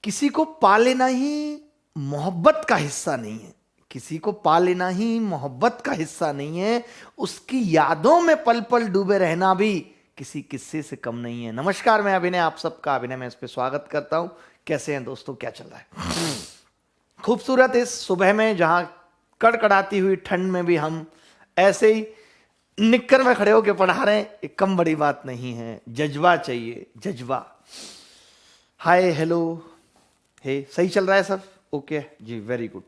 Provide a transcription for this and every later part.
किसी को पा लेना ही मोहब्बत का हिस्सा नहीं है, किसी को पा लेना ही मोहब्बत का हिस्सा नहीं है, उसकी यादों में पल पल डूबे रहना भी किसी किस्से से कम नहीं है। नमस्कार, मैं अभिनय, आप सबका अभिनय में इस पे स्वागत करता हूं। कैसे हैं दोस्तों, क्या चल रहा है? खूबसूरत इस सुबह में जहां कड़कड़ाती हुई ठंड में भी हम ऐसे ही निक्कर में खड़े होकर पढ़ा रहे हैं, एक कम बड़ी बात नहीं है। जज्बा चाहिए, जज्बा। हाय, हेलो, हे, सही चल रहा है सब? ओके जी, वेरी गुड।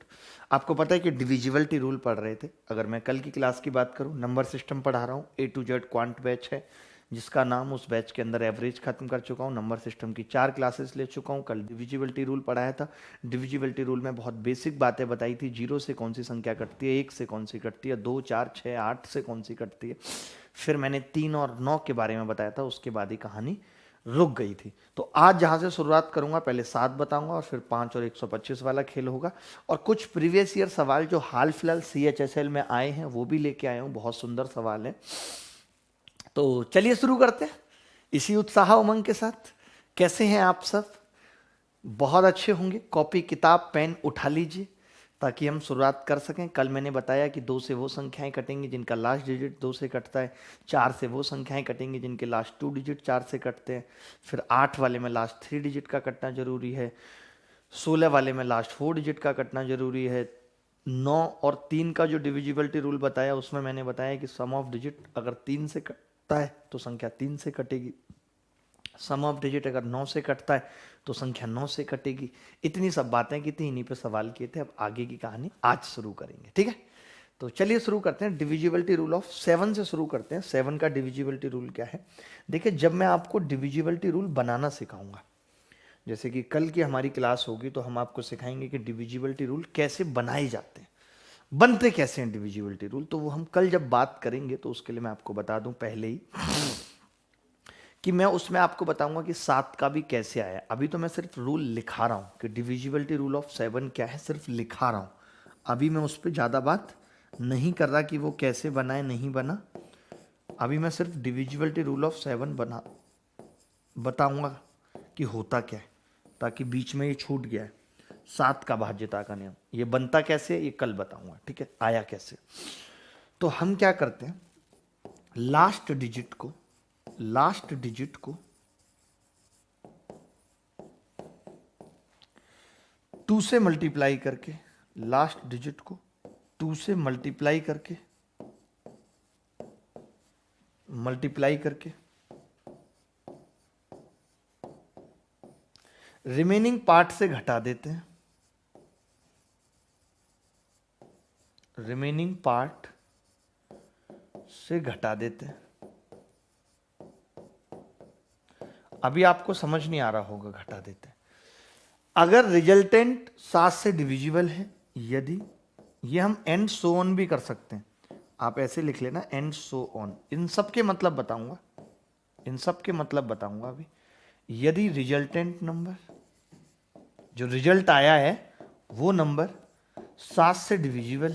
आपको पता है कि डिविजिबिलिटी रूल पढ़ रहे थे। अगर मैं कल की क्लास की बात करूं, नंबर सिस्टम पढ़ा रहा हूं, A to Z quant batch है, जिसका नाम उस बैच के अंदर एवरेज खत्म कर चुका हूं। नंबर सिस्टम की 4 क्लासेस ले चुका हूं। कल डिविजिबिलिटी रूल पढ़ाया था। डिविजिबिलिटी रूल में बहुत बेसिक बातें बताई थी। 0 से कौन सी संख्या कटती है, 1 से कौन सी कटती है, 2, 4, 6, 8 से कौन सी कटती है। फिर मैंने 3 और 9 के बारे में बताया था। उसके बाद ही कहानी रुक गई थी। तो आज जहां से शुरुआत करूंगा, पहले 7 बताऊंगा और फिर 5 और 125 वाला खेल होगा। और कुछ प्रीवियस ईयर सवाल जो हाल फिलहाल CHSL में आए हैं वो भी लेके आया हूं। बहुत सुंदर सवाल है। तो चलिए शुरू करते हैं इसी उत्साह उमंग के साथ। कैसे हैं आप सब? बहुत अच्छे होंगे। कॉपी किताब पेन उठा लीजिए ताकि हम शुरुआत कर सकें। कल मैंने बताया कि 2 से वो संख्याएं कटेंगी जिनका लास्ट डिजिट 2 से कटता है। 4 से वो संख्याएं कटेंगी जिनके लास्ट 2 डिजिट 4 से कटते हैं। फिर 8 वाले में लास्ट 3 डिजिट का कटना जरूरी है। 16 वाले में लास्ट 4 डिजिट का कटना जरूरी है। 9 और 3 का जो डिविजिबिलिटी रूल बताया, उसमें मैंने बताया कि सम ऑफ डिजिट अगर 3 से कटता है तो संख्या 3 से कटेगी। सम ऑफ डिजिट अगर 9 से कटता है तो संख्या 9 से कटेगी। इतनी सब बातें की थी, इन्हीं पे सवाल किए थे। अब आगे की कहानी आज शुरू करेंगे, ठीक है? तो चलिए शुरू करते हैं। डिविजिबिलिटी रूल ऑफ 7 से शुरू करते हैं। 7 का डिविजिबिलिटी रूल क्या है? देखिए, जब मैं आपको डिविजिबिलिटी रूल बनाना सिखाऊंगा, जैसे कि कल की हमारी क्लास होगी, तो हम आपको सिखाएंगे कि डिविजिबिलिटी रूल कैसे बनाए जाते हैं, बनते कैसे हैं डिविजिबिलिटी रूल। तो वो हम कल जब बात करेंगे, तो उसके लिए मैं आपको बता दूं पहले ही कि मैं उसमें आपको बताऊंगा कि 7 का भी कैसे आया। अभी तो मैं सिर्फ रूल लिखा रहा हूं कि डिविजिबिलिटी रूल ऑफ 7 क्या है, सिर्फ लिखा रहा हूं। अभी मैं उस पर ज़्यादा बात नहीं कर रहा कि वो कैसे बना है, नहीं बना। अभी मैं सिर्फ डिविजिबिलिटी रूल ऑफ 7 बताऊंगा कि होता क्या है, ताकि बीच में ये छूट गया है। 7 का भाज्यता का नियम, ये बनता कैसे, ये कल बताऊंगा, ठीक है? आया कैसे। तो हम क्या करते हैं, लास्ट डिजिट को 2 से मल्टीप्लाई करके, लास्ट डिजिट को 2 से मल्टीप्लाई करके रिमेनिंग पार्ट से घटा देते हैं। रिमेनिंग पार्ट से घटा देते हैं। अभी आपको समझ नहीं आ रहा होगा, घटा देते हैं। अगर रिजल्टेंट 7 से डिविजिबल है, यदि, ये हम एंड सो ऑन भी कर सकते हैं। आप ऐसे लिख लेना, एंड सो ऑन। इन सब के मतलब बताऊंगा अभी। यदि रिजल्टेंट नंबर, जो रिजल्ट आया है, वो नंबर 7 से डिविजिबल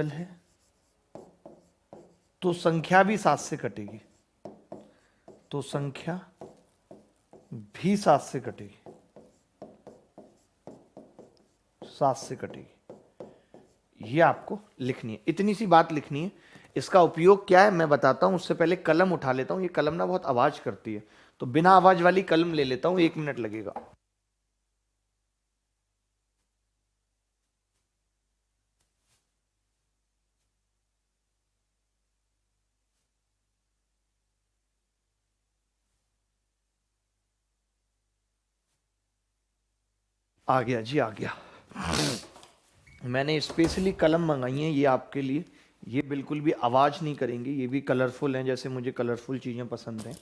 है, तो संख्या भी 7 से कटेगी। ये आपको लिखनी है, इतनी सी बात लिखनी है। इसका उपयोग क्या है मैं बताता हूं। उससे पहले कलम उठा लेता हूं। ये कलम ना बहुत आवाज करती है, तो बिना आवाज वाली कलम ले लेता हूं। 1 मिनट लगेगा। आ गया जी, आ गया। मैंने स्पेशली कलम मंगाई है ये आपके लिए। ये बिल्कुल भी आवाज नहीं करेंगे, ये भी कलरफुल हैं, जैसे मुझे कलरफुल चीजें पसंद हैं।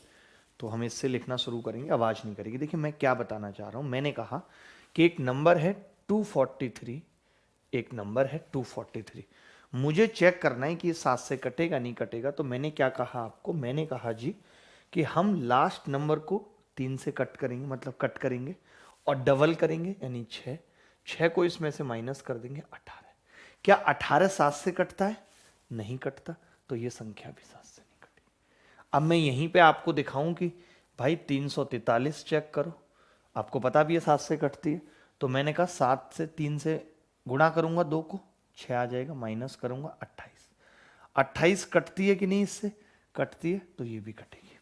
तो हम इससे लिखना शुरू करेंगे, आवाज नहीं करेगी। देखिए मैं क्या बताना चाह रहा हूं। मैंने कहा कि एक नंबर है 243। मुझे चेक करना है कि ये 7 से कटेगा नहीं कटेगा। तो मैंने क्या कहा आपको, मैंने कहा जी कि हम लास्ट नंबर को 3 से कट करेंगे, मतलब कट करेंगे और डबल करेंगे, यानी 6 को इसमें से माइनस कर देंगे, 18। क्या 18 7 से कटता है? नहीं कटता। तो ये संख्या भी 7 से नहीं कटेगी। अब मैं यहीं पे आपको दिखाऊं कि भाई 343 चेक करो, आपको पता भी है 7 से कटती है, तो मैंने कहा 7 से 3 से गुणा करूंगा 2 को, 6 आ जाएगा, माइनस करूंगा 28। 28 कटती है कि नहीं, इससे कटती है, तो ये भी कटेगी।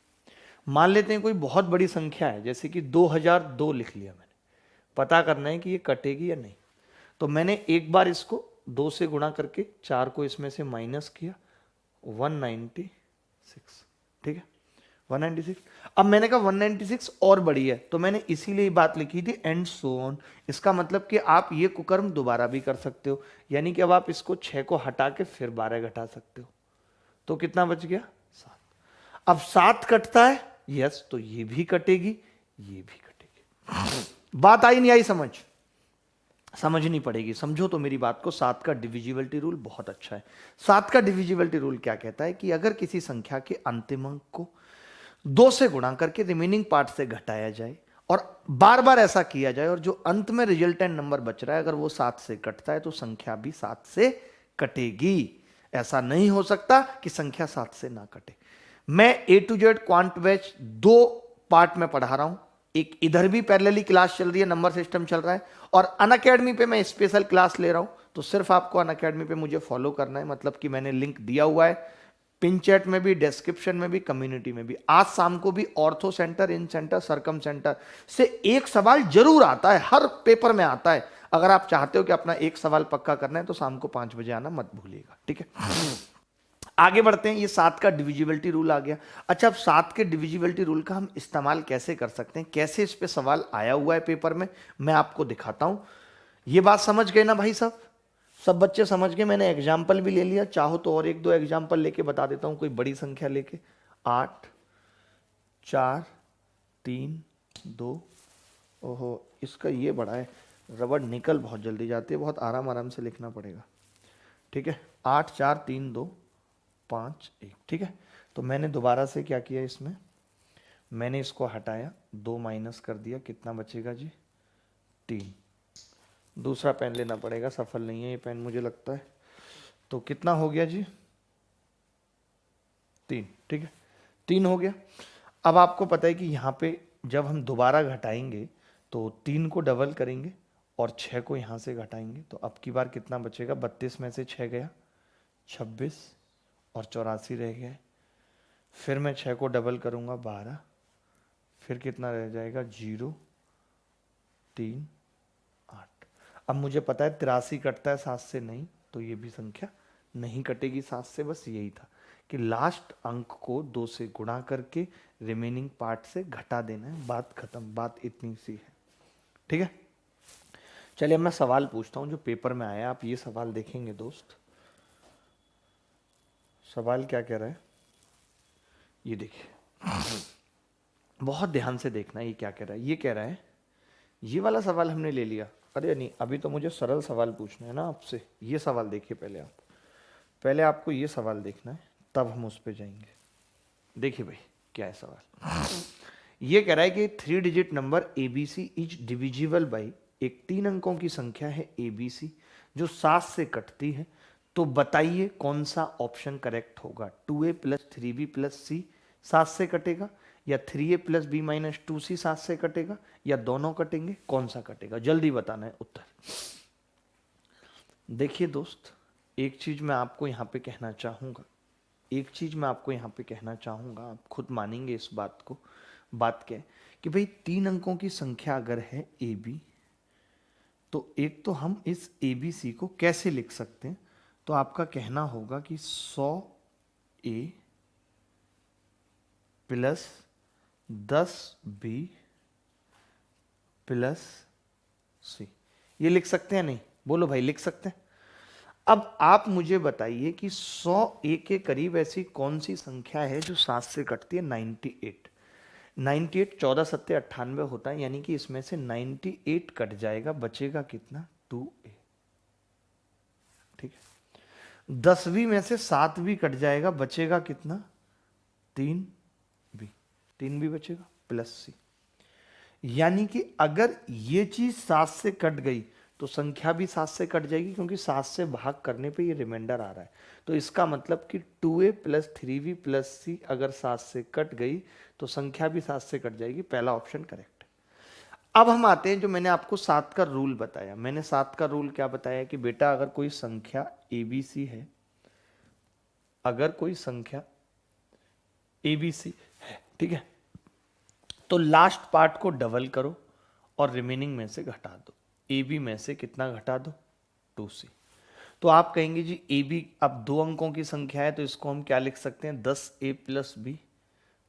मान लेते हैं कोई बहुत बड़ी संख्या है, जैसे कि 2002 लिख लिया मैंने, पता करना है कि ये कटेगी या नहीं। तो मैंने एक बार इसको 2 से गुणा करके 4 को इसमें से माइनस किया, 196, ठीक है 196। अब मैंने कहा 196 और बड़ी है, तो मैंने इसीलिए बात लिखी थी एंड सो ऑन। इसका मतलब कि आप ये कुकर्म दोबारा भी कर सकते हो, यानी कि अब आप इसको 6 को हटा के फिर 12 घटा सकते हो, तो कितना बच गया 7। अब 7 कटता है, यस, तो ये भी कटेगी, ये भी कटेगी। बात आई नहीं आई समझ? समझनी पड़ेगी, समझो तो मेरी बात को। 7 का डिविजिबिलिटी रूल बहुत अच्छा है। 7 का डिविजिबिलिटी रूल क्या कहता है कि अगर किसी संख्या के अंतिम अंक को 2 से गुणा करके रिमेनिंग पार्ट से घटाया जाए और बार बार ऐसा किया जाए, और जो अंत में रिजल्टेंट नंबर बच रहा है अगर वो 7 से कटता है, तो संख्या भी 7 से कटेगी। ऐसा नहीं हो सकता कि संख्या 7 से ना कटे। मैं A to Z quant batch 2 part में पढ़ा रहा हूं, एक इधर भी पैरेलली क्लास चल रही है, नंबर सिस्टम चल रहा है, और अनअकैडमी पे मैं स्पेशल क्लास ले रहा हूं। तो सिर्फ आपको अनअकैडमी पे मुझे फॉलो करना है, मतलब कि मैंने लिंक दिया हुआ है पिन चैट में भी, डिस्क्रिप्शन में भी, कम्युनिटी में भी। आज शाम को भी ऑर्थो सेंटर, इन सेंटर, सरकम सेंटर से एक सवाल जरूर आता है, हर पेपर में आता है। अगर आप चाहते हो कि अपना एक सवाल पक्का करना है तो शाम को 5 बजे आना मत भूलिएगा, ठीक है। आगे बढ़ते हैं। ये 7 का डिविजिबिलिटी रूल आ गया। अच्छा, अब 7 के डिविजिबिलिटी रूल का हम इस्तेमाल कैसे कर सकते हैं, कैसे इस पे सवाल आया हुआ है पेपर में, मैं आपको दिखाता हूं। ये बात समझ गए ना भाई साहब? सब बच्चे समझ गए? मैंने एग्जाम्पल भी ले लिया, चाहो तो और 1-2 एग्जाम्पल लेके बता देता हूं, कोई बड़ी संख्या लेके। 8 4 3 2, ओहो इसका ये बड़ा है, रबड़ निकल बहुत जल्दी जाती है, बहुत आराम आराम से लिखना पड़ेगा, ठीक है। 8 4 3 2 5 1, ठीक है। तो मैंने दोबारा से क्या किया, इसमें मैंने इसको हटाया, 2 माइनस कर दिया, कितना बचेगा जी 3। दूसरा पेन लेना पड़ेगा, सफल नहीं है ये पेन मुझे लगता है। तो कितना हो गया जी 3, ठीक है 3 हो गया। अब आपको पता है कि यहाँ पे जब हम दोबारा घटाएंगे तो 3 को डबल करेंगे और 6 को यहाँ से घटाएंगे, तो अब की बार कितना बचेगा, 32 में से 6 गया 26 और 84 रह गए। फिर मैं 6 को डबल करूँगा 12, फिर कितना रह जाएगा 0 3 8। अब मुझे पता है 83 कटता है 7 से, नहीं, तो ये भी संख्या नहीं कटेगी 7 से। बस यही था कि लास्ट अंक को 2 से गुणा करके रिमेनिंग पार्ट से घटा देना है, बात खत्म, बात इतनी सी है, ठीक है। चलिए मैं सवाल पूछता हूं जो पेपर में आया, आप ये सवाल देखेंगे दोस्त। सवाल क्या कह रहा है, ये देखिए, बहुत ध्यान से देखना ये क्या कह रहा है। ये कह रहा है, ये वाला सवाल हमने ले लिया, अरे नहीं अभी तो मुझे सरल सवाल पूछना है ना आपसे। ये सवाल देखिए पहले आप, पहले आपको ये सवाल देखना है, तब हम उस पर जाएंगे। देखिए भाई क्या है सवाल। ये कह रहा है कि 3 digit number ABC is divisible by, एक 3 अंकों की संख्या है ABC जो 7 से कटती है, तो बताइए कौन सा ऑप्शन करेक्ट होगा। 2A + 3B + C 7 से कटेगा, या 3A + B - 2C 7 से कटेगा, या दोनों कटेंगे, कौन सा कटेगा, जल्दी बताना है उत्तर। देखिए दोस्त, एक चीज मैं आपको यहाँ पे कहना चाहूँगा, एक चीज मैं आपको यहाँ पे कहना चाहूँगा, आप खुद मानेंगे इस बात को। बात क्या है कि भाई 3 अंकों की संख्या अगर है AB, तो एक तो हम इस ABC को कैसे लिख सकते हैं, तो आपका कहना होगा कि 100A + 10B + C, ये लिख सकते हैं नहीं, बोलो भाई लिख सकते हैं। अब आप मुझे बताइए कि 100A के करीब ऐसी कौन सी संख्या है जो 7 से कटती है, 98। 98 14 7 98 होता है, यानी कि इसमें से 98 कट जाएगा, बचेगा कितना 2A, ठीक है। 10वीं में से 7वीं कट जाएगा, बचेगा कितना 3B, 3B बचेगा + C। यानी कि अगर ये चीज 7 से कट गई तो संख्या भी 7 से कट जाएगी, क्योंकि 7 से भाग करने पे ये रिमाइंडर आ रहा है। तो इसका मतलब कि 2A + 3B + C अगर 7 से कट गई तो संख्या भी 7 से कट जाएगी, पहला ऑप्शन करेक्ट है। अब हम आते हैं जो मैंने आपको 7 का रूल बताया। मैंने 7 का रूल क्या बताया कि बेटा अगर कोई संख्या ABC है, अगर कोई संख्या ABC है, ठीक है, तो लास्ट पार्ट को डबल करो और रिमेनिंग में से घटा दो। AB में से कितना घटा दो? 2C। तो आप कहेंगे जी AB अब 2 अंकों की संख्या है तो इसको हम क्या लिख सकते हैं? 10A plus B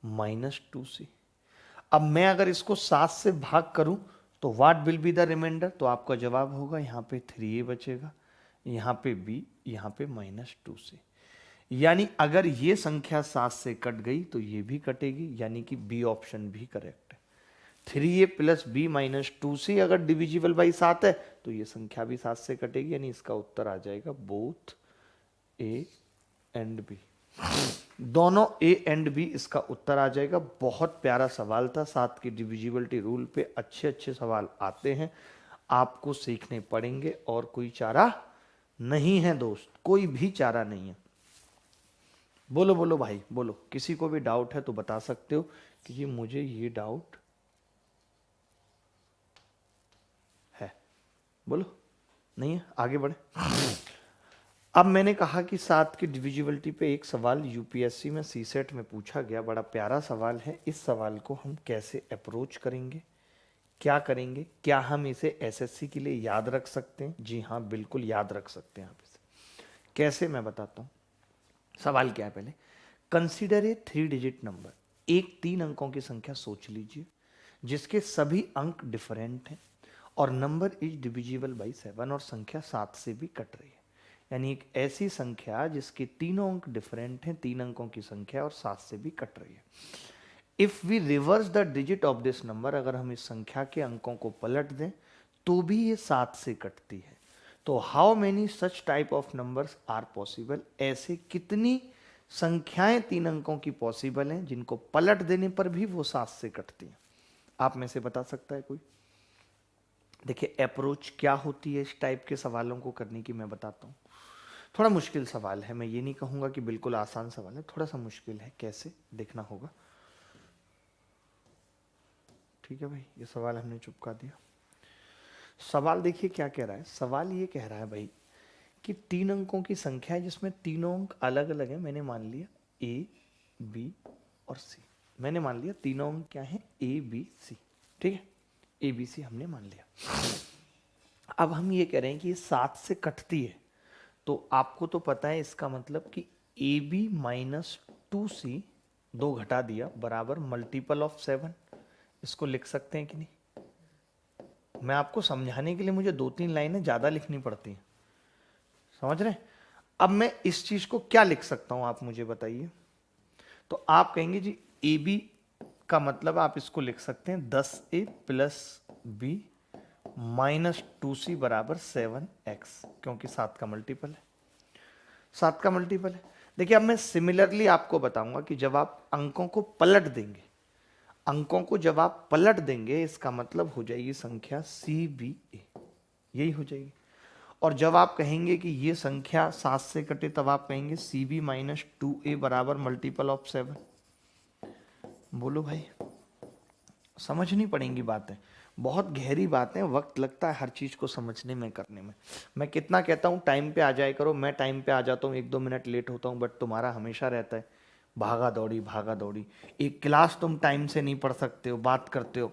minus 2C। अब मैं अगर इसको 7 से भाग करूं तो what will be the reminder? तो आपका जवाब होगा यहाँ पे 3A बचेगा, यहाँ पे B, यहाँ पे माइनस 2C। यानी अगर ये संख्या 7 से कट गई तो ये भी कटेगी, यानी कि बी ऑप्शन भी करेक्ट है। 3A plus B minus 2C अगर डिविजिबल बाई 7 है तो ये संख्या भी 7 से कटेगी, यानी इसका उत्तर आ जाएगा बोथ A एंड B। दोनों A एंड B इसका उत्तर आ जाएगा। बहुत प्यारा सवाल था। 7 की डिविजिबिलिटी रूल पे अच्छे अच्छे सवाल आते हैं, आपको सीखने पड़ेंगे और कोई चारा नहीं है दोस्त, कोई भी चारा नहीं है। बोलो बोलो भाई बोलो, किसी को भी डाउट है तो बता सकते हो कि ये मुझे ये डाउट है। बोलो, नहीं है? आगे बढ़े। अब मैंने कहा कि 7 की डिविजिबिलिटी पे एक सवाल यूपीएससी में सीसेट में पूछा गया, बड़ा प्यारा सवाल है। इस सवाल को हम कैसे अप्रोच करेंगे, क्या करेंगे? क्या हम इसे एसएससी के लिए याद रख सकते हैं? जी हाँ, बिल्कुल याद रख सकते हैं आप इसे। कैसे, मैं बताता हूँ। सवाल क्या है, पहले कंसीडर ए 3 डिजिट नंबर। एक 3 अंकों की संख्या सोच लीजिए जिसके सभी अंक डिफरेंट हैं और नंबर इज डिविजिबल बाई 7 और संख्या 7 से भी कट रही है। यानी एक ऐसी संख्या जिसके तीनों अंक डिफरेंट हैं, 3 अंकों की संख्या और 7 से भी कट रही है। If we reverse the digit of this number, अगर हम इस संख्या के अंकों को पलट दें तो भी ये 7 से कटती है। तो how many such type of numbers are possible? ऐसे कितनी संख्याएं 3 अंकों की पॉसिबल हैं जिनको पलट देने पर भी वो 7 से कटती हैं? आप में से बता सकता है कोई? देखिए, अप्रोच क्या होती है इस टाइप के सवालों को करने की, मैं बताता हूँ। थोड़ा मुश्किल सवाल है, मैं ये नहीं कहूंगा कि बिल्कुल आसान सवाल है, थोड़ा सा मुश्किल है। कैसे, देखना होगा। ठीक है भाई, ये सवाल हमने चुपका दिया। सवाल देखिए क्या कह रहा है। सवाल ये कह रहा है भाई कि 3 अंकों की संख्या है जिसमें तीनों अंक अलग अलग है। मैंने मान लिया A, B और C। मैंने मान लिया तीनों अंक क्या है? A, B, C। ठीक है, A, B, C हमने मान लिया। अब हम ये कह रहे हैं कि ये 7 से कटती है, तो आपको तो पता है इसका मतलब कि AB माइनस 2C, 2 घटा दिया, बराबर मल्टीपल ऑफ 7। इसको लिख सकते हैं कि नहीं? मैं आपको समझाने के लिए मुझे 2-3 लाइनें ज्यादा लिखनी पड़ती हैं, समझ रहे हैं? अब मैं इस चीज को क्या लिख सकता हूं, आप मुझे बताइए। तो आप कहेंगे जी AB का मतलब आप इसको लिख सकते हैं 10A plus B minus 2C बराबर 7x, क्योंकि 7 का मल्टीपल है। 7 का मल्टीपल है। देखिए, अब मैं सिमिलरली आपको बताऊंगा कि जब आप अंकों को पलट देंगे, अंकों को जब आप पलट देंगे इसका मतलब हो जाएगी संख्या CBA, यही हो जाएगी। और जब आप कहेंगे कि ये संख्या 7 से कटे तब आप कहेंगे CB माइनस 2A बराबर मल्टीपल ऑफ 7। बोलो भाई, समझनी पड़ेंगी बातें, बहुत गहरी बातें, वक्त लगता है हर चीज को समझने में, करने में। मैं कितना कहता हूँ टाइम पे आ जाया करो, मैं टाइम पे आ जाता हूँ, 1-2 मिनट लेट होता हूँ, बट तुम्हारा हमेशा रहता है भागा दौड़ी भागा दौड़ी। एक क्लास तुम टाइम से नहीं पढ़ सकते हो, बात करते हो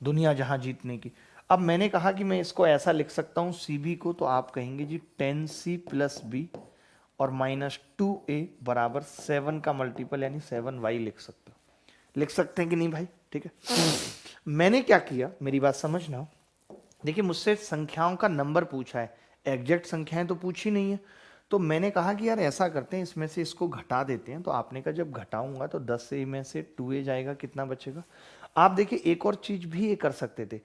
दुनिया जहां जीतने की। अब मैंने कहा कि मैं इसको ऐसा लिख सकता हूँ CB को, तो आप कहेंगे जी 10C प्लस B और माइनस 2A बराबर 7 का मल्टीपल यानी 7Y लिख सकते हो। लिख सकते हैं कि नहीं भाई? ठीक है। मैंने क्या किया, मेरी बात समझना। देखिए, मुझसे संख्याओं का नंबर पूछा है, एग्जैक्ट संख्याएं तो पूछी नहीं है। तो मैंने कहा कि यार ऐसा करते हैं, इसमें से इसको घटा देते हैं। तो आपने कहा जब घटाऊंगा तो 10A में से 2A जाएगा, कितना बचेगा? आप देखिए, एक और चीज भी ये कर सकते थे,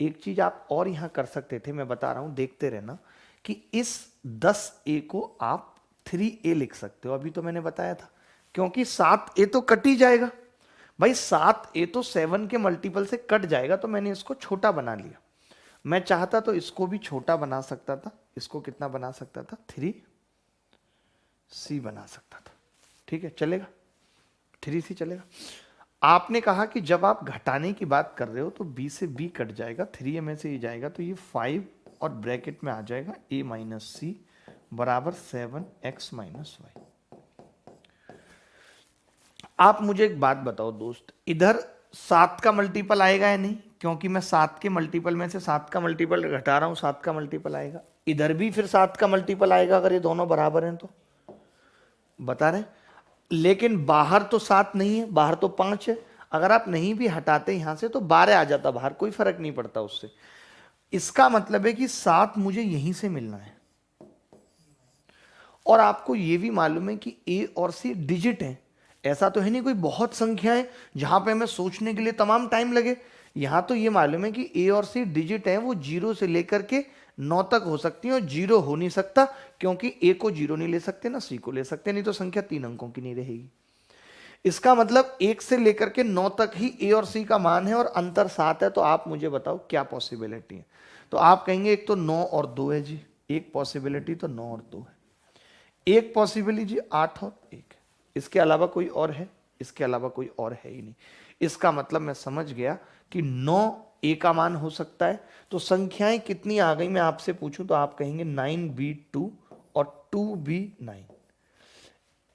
एक चीज आप और यहां कर सकते थे, मैं बता रहा हूं, देखते रहना, कि इस 10A को आप 3A लिख सकते हो। अभी तो मैंने बताया था, क्योंकि 7A तो कट ही जाएगा भाई, 7A तो 7 के मल्टीपल से कट जाएगा, तो मैंने इसको छोटा बना लिया। मैं चाहता तो इसको भी छोटा बना सकता था, इसको कितना बना सकता था? 3C बना सकता था। ठीक है, चलेगा, 3C चलेगा। आपने कहा कि जब आप घटाने की बात कर रहे हो तो b से b कट जाएगा, 3 में से ये जाएगा तो ये 5 और ब्रैकेट में आ जाएगा a माइनस सी बराबर 7x माइनस वाई। आप मुझे एक बात बताओ दोस्त, इधर 7 का मल्टीपल आएगा या नहीं? क्योंकि मैं 7 के मल्टीपल में से 7 का मल्टीपल घटा रहा हूं, 7 का मल्टीपल आएगा। इधर भी फिर 7 का मल्टीपल आएगा अगर ये दोनों बराबर हैं तो, बता रहे। लेकिन बाहर तो 7 नहीं है, बाहर तो 5 है। अगर आप नहीं भी हटाते यहां से तो 12 आ जाता बाहर, कोई फर्क नहीं पड़ता उससे। इसका मतलब है कि 7 मुझे यहीं से मिलना है। और आपको यह भी मालूम है कि ए और सी डिजिट है, ऐसा तो है नहीं कोई बहुत संख्याएं जहां पे हमें सोचने के लिए तमाम टाइम लगे। यहां तो ये मालूम है कि ए और सी डिजिट है, वो 0 से लेकर के 9 तक हो सकती है और 0 हो नहीं सकता, क्योंकि ए को 0 नहीं ले सकते ना सी को ले सकते, नहीं तो संख्या 3 अंकों की नहीं रहेगी। इसका मतलब 1 से लेकर के 9 तक ही ए और सी का मान है और अंतर 7 है। तो आप मुझे बताओ क्या पॉसिबिलिटी है? तो आप कहेंगे एक तो 9 और 2 है जी, एक पॉसिबिलिटी तो 9 और 2 है। एक पॉसिबिलिटी 8 और 1, इसके अलावा कोई और है? इसके अलावा कोई और है ही नहीं। इसका मतलब मैं समझ गया कि 9 ए का मान हो सकता है। तो संख्याएं कितनी आ गई मैं आपसे पूछूं तो आप कहेंगे 9b2 और 2b9,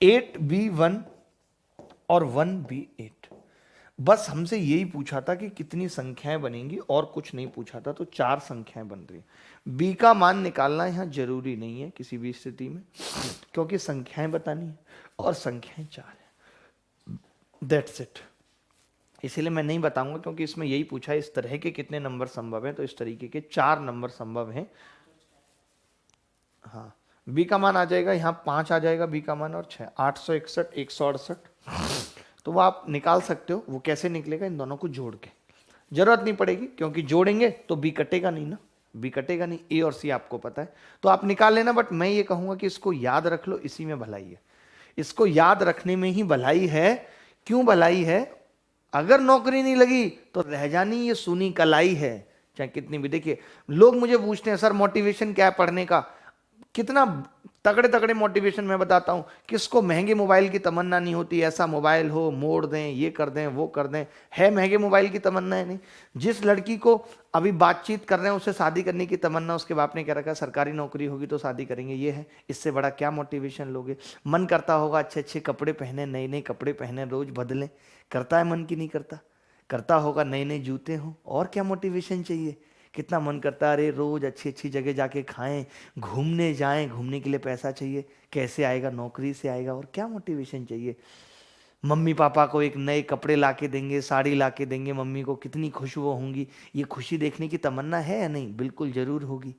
8b1 और 1b8। बस हमसे यही पूछा था कि कितनी संख्याएं बनेंगी और कुछ नहीं पूछा था। तो 4 संख्याएं बन रही है। बी का मान निकालना यहां जरूरी नहीं है किसी भी स्थिति में, क्योंकि संख्याएं बतानी है और संख्याएं 4 है। That's it. इसीलिए मैं नहीं बताऊंगा, क्योंकि इसमें यही पूछा है इस तरह के कितने नंबर संभव है, तो इस तरीके के 4 नंबर संभव हैं। हाँ, बी का मान आ जाएगा यहाँ 5 आ जाएगा बी का मान और 6, 861, 168। तो वो आप निकाल सकते हो। वो कैसे निकलेगा? इन दोनों को जोड़ के। जरूरत नहीं पड़ेगी, क्योंकि जोड़ेंगे तो बी कटेगा नहीं ना, बी कटेगा नहीं। ए और सी आपको पता है तो आप निकाल लेना। बट मैं ये कहूंगा कि इसको याद रख लो, इसी में भलाई है। इसको याद रखने में ही भलाई है। क्यों भलाई है? अगर नौकरी नहीं लगी तो रह जानी ये सुनी कलाई है, चाहे कितनी भी। देखिए, लोग मुझे पूछते हैं सर मोटिवेशन क्या है पढ़ने का? कितना तगड़े तगड़े मोटिवेशन मैं बताता हूं। किसको महंगे मोबाइल की तमन्ना नहीं होती, ऐसा मोबाइल हो, मोड़ दें, ये कर दें, वो कर दें। है महंगे मोबाइल की तमन्ना है नहीं? जिस लड़की को अभी बातचीत कर रहे हैं उससे शादी करने की तमन्ना, उसके बाप ने क्या रखा? सरकारी नौकरी होगी तो शादी करेंगे। ये है, इससे बड़ा क्या मोटिवेशन लोगे? मन करता होगा अच्छे अच्छे कपड़े पहने, नए नए कपड़े पहने, रोज बदलें। करता है मन की नहीं करता? करता होगा नए नए जूते हों। और क्या मोटिवेशन चाहिए? कितना मन करता है अरे रोज अच्छी अच्छी जगह जाके खाएं, घूमने जाएं। घूमने के लिए पैसा चाहिए, कैसे आएगा? नौकरी से आएगा। और क्या मोटिवेशन चाहिए? मम्मी पापा को एक नए कपड़े ला के देंगे, साड़ी ला के देंगे मम्मी को, कितनी खुश वो होंगी। ये खुशी देखने की तमन्ना है या नहीं? बिल्कुल जरूर होगी।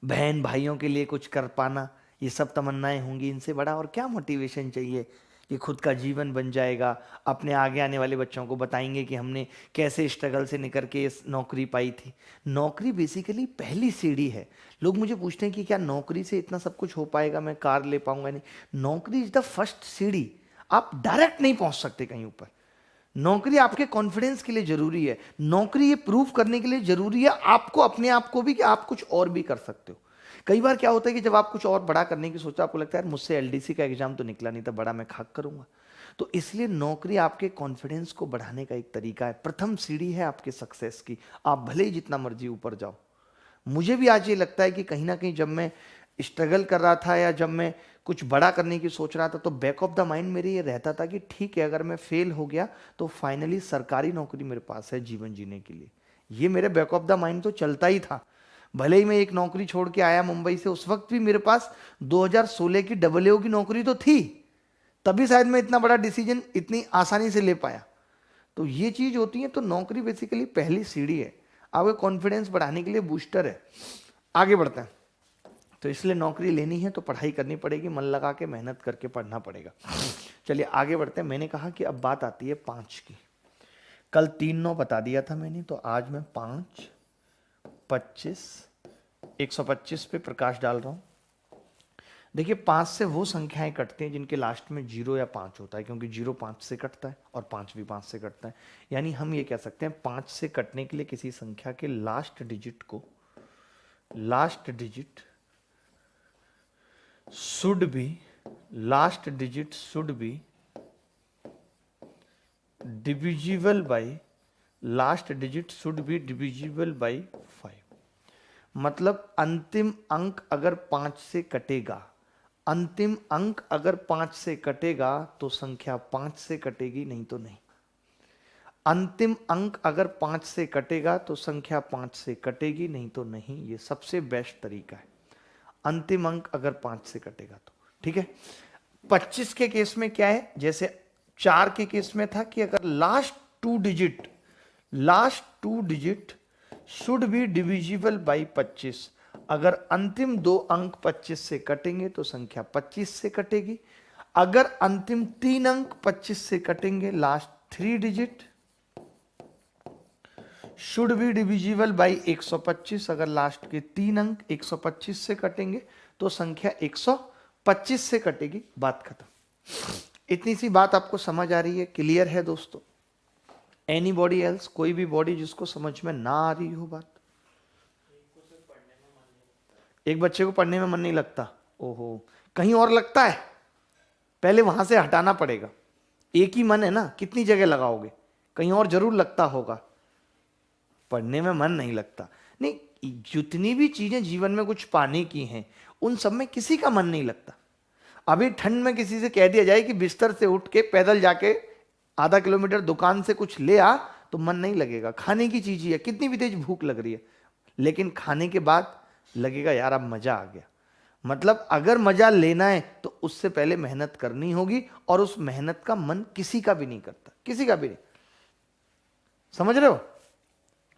बहन भाइयों के लिए कुछ कर पाना, ये सब तमन्नाएं होंगी। इनसे बड़ा और क्या मोटिवेशन चाहिए? कि खुद का जीवन बन जाएगा, अपने आगे आने वाले बच्चों को बताएंगे कि हमने कैसे स्ट्रगल से निकल के इस नौकरी पाई थी। नौकरी बेसिकली पहली सीढ़ी है। लोग मुझे पूछते हैं कि क्या नौकरी से इतना सब कुछ हो पाएगा, मैं कार ले पाऊंगा? नहीं, नौकरी इज द फर्स्ट सीढ़ी। आप डायरेक्ट नहीं पहुंच सकते कहीं ऊपर। नौकरी आपके कॉन्फिडेंस के लिए जरूरी है। नौकरी ये प्रूव करने के लिए जरूरी है आपको, अपने आप को भी, कि आप कुछ और भी कर सकते हो। कई बार क्या होता है कि जब आप कुछ और बड़ा करने की सोचा, आपको लगता है मुझसे एलडीसी का एग्जाम तो निकला नहीं था, बड़ा मैं खाक करूंगा। तो इसलिए नौकरी आपके कॉन्फिडेंस को बढ़ाने का एक तरीका है, प्रथम सीढ़ी है आपके सक्सेस की। आप भले ही जितना मर्जी ऊपर जाओ। मुझे भी आज ये लगता है कि कहीं ना कहीं जब मैं स्ट्रगल कर रहा था या जब मैं कुछ बड़ा करने की सोच रहा था, तो बैक ऑफ द माइंड मेरे ये रहता था कि ठीक है, अगर मैं फेल हो गया तो फाइनली सरकारी नौकरी मेरे पास है जीवन जीने के लिए। ये मेरे बैक ऑफ द माइंड तो चलता ही था। भले ही मैं एक नौकरी छोड़ के आया मुंबई से, उस वक्त भी मेरे पास 2016 की AA की नौकरी तो थी, तभी शायद मैं इतना बड़ा डिसीजन इतनी आसानी से ले पाया। तो ये चीज होती है। तो नौकरी बेसिकली पहली सीढ़ी है, आपका कॉन्फिडेंस बढ़ाने के लिए बूस्टर है। आगे बढ़ते हैं। तो इसलिए नौकरी लेनी है तो पढ़ाई करनी पड़ेगी, मन लगा के मेहनत करके पढ़ना पड़ेगा। चलिए आगे बढ़ते हैं। मैंने कहा कि अब बात आती है 5 की। कल 3 9 बता दिया था मैंने, तो आज मैं 5 25 125 पे प्रकाश डाल रहा हूं। देखिए, 5 से वो संख्याएं कटती हैं जिनके लास्ट में 0 या 5 होता है, क्योंकि 0 5 से कटता है और 5 भी 5 से कटता है। यानी हम ये कह सकते हैं 5 से कटने के लिए किसी संख्या के last digit should be divisible by, last digit should be divisible by 5। मतलब अंतिम अंक अगर 5 से कटेगा, अंतिम अंक अगर 5 से कटेगा तो संख्या 5 से कटेगी, नहीं तो नहीं। अंतिम अंक अगर 5 से कटेगा तो संख्या 5 से कटेगी, नहीं तो नहीं। ये सबसे बेस्ट तरीका है, अंतिम अंक अगर 5 से कटेगा तो। ठीक है, 25 के केस में क्या है, जैसे 4 के केस में था कि अगर last two digit should be divisible by 25। अगर अंतिम 2 अंक 25 से कटेंगे तो संख्या 25 से कटेगी। अगर अंतिम 3 अंक 25 से कटेंगे, last 3 digit should be divisible by 125। अगर लास्ट के 3 अंक 125 से कटेंगे तो संख्या 125 से कटेगी। बात खत्म। इतनी सी बात आपको समझ आ रही है, क्लियर है दोस्तों? एनी बॉडी एल्स, कोई भी बॉडी जिसको समझ में ना आ रही हो बात? एक बच्चे को पढ़ने में मन नहीं लगता, ओहो, कहीं और लगता है, पहले वहां से हटाना पड़ेगा। एक ही मन है ना, कितनी जगह लगाओगे? कहीं और जरूर लगता होगा। पढ़ने में मन नहीं लगता नहीं, जितनी भी चीजें जीवन में कुछ पाने की हैं उन सब में किसी का मन नहीं लगता। अभी ठंड में किसी से कह दिया जाए कि बिस्तर से उठ के पैदल जाके आधा किलोमीटर दुकान से कुछ ले आ, तो मन नहीं लगेगा। खाने की चीज ही है, कितनी भी तेज भूख लग रही है, लेकिन खाने के बाद लगेगा यार अब मजा आ गया। मतलब अगर मजा लेना है तो उससे पहले मेहनत करनी होगी, और उस मेहनत का मन किसी का भी नहीं करता, किसी का भी नहीं। समझ रहे हो?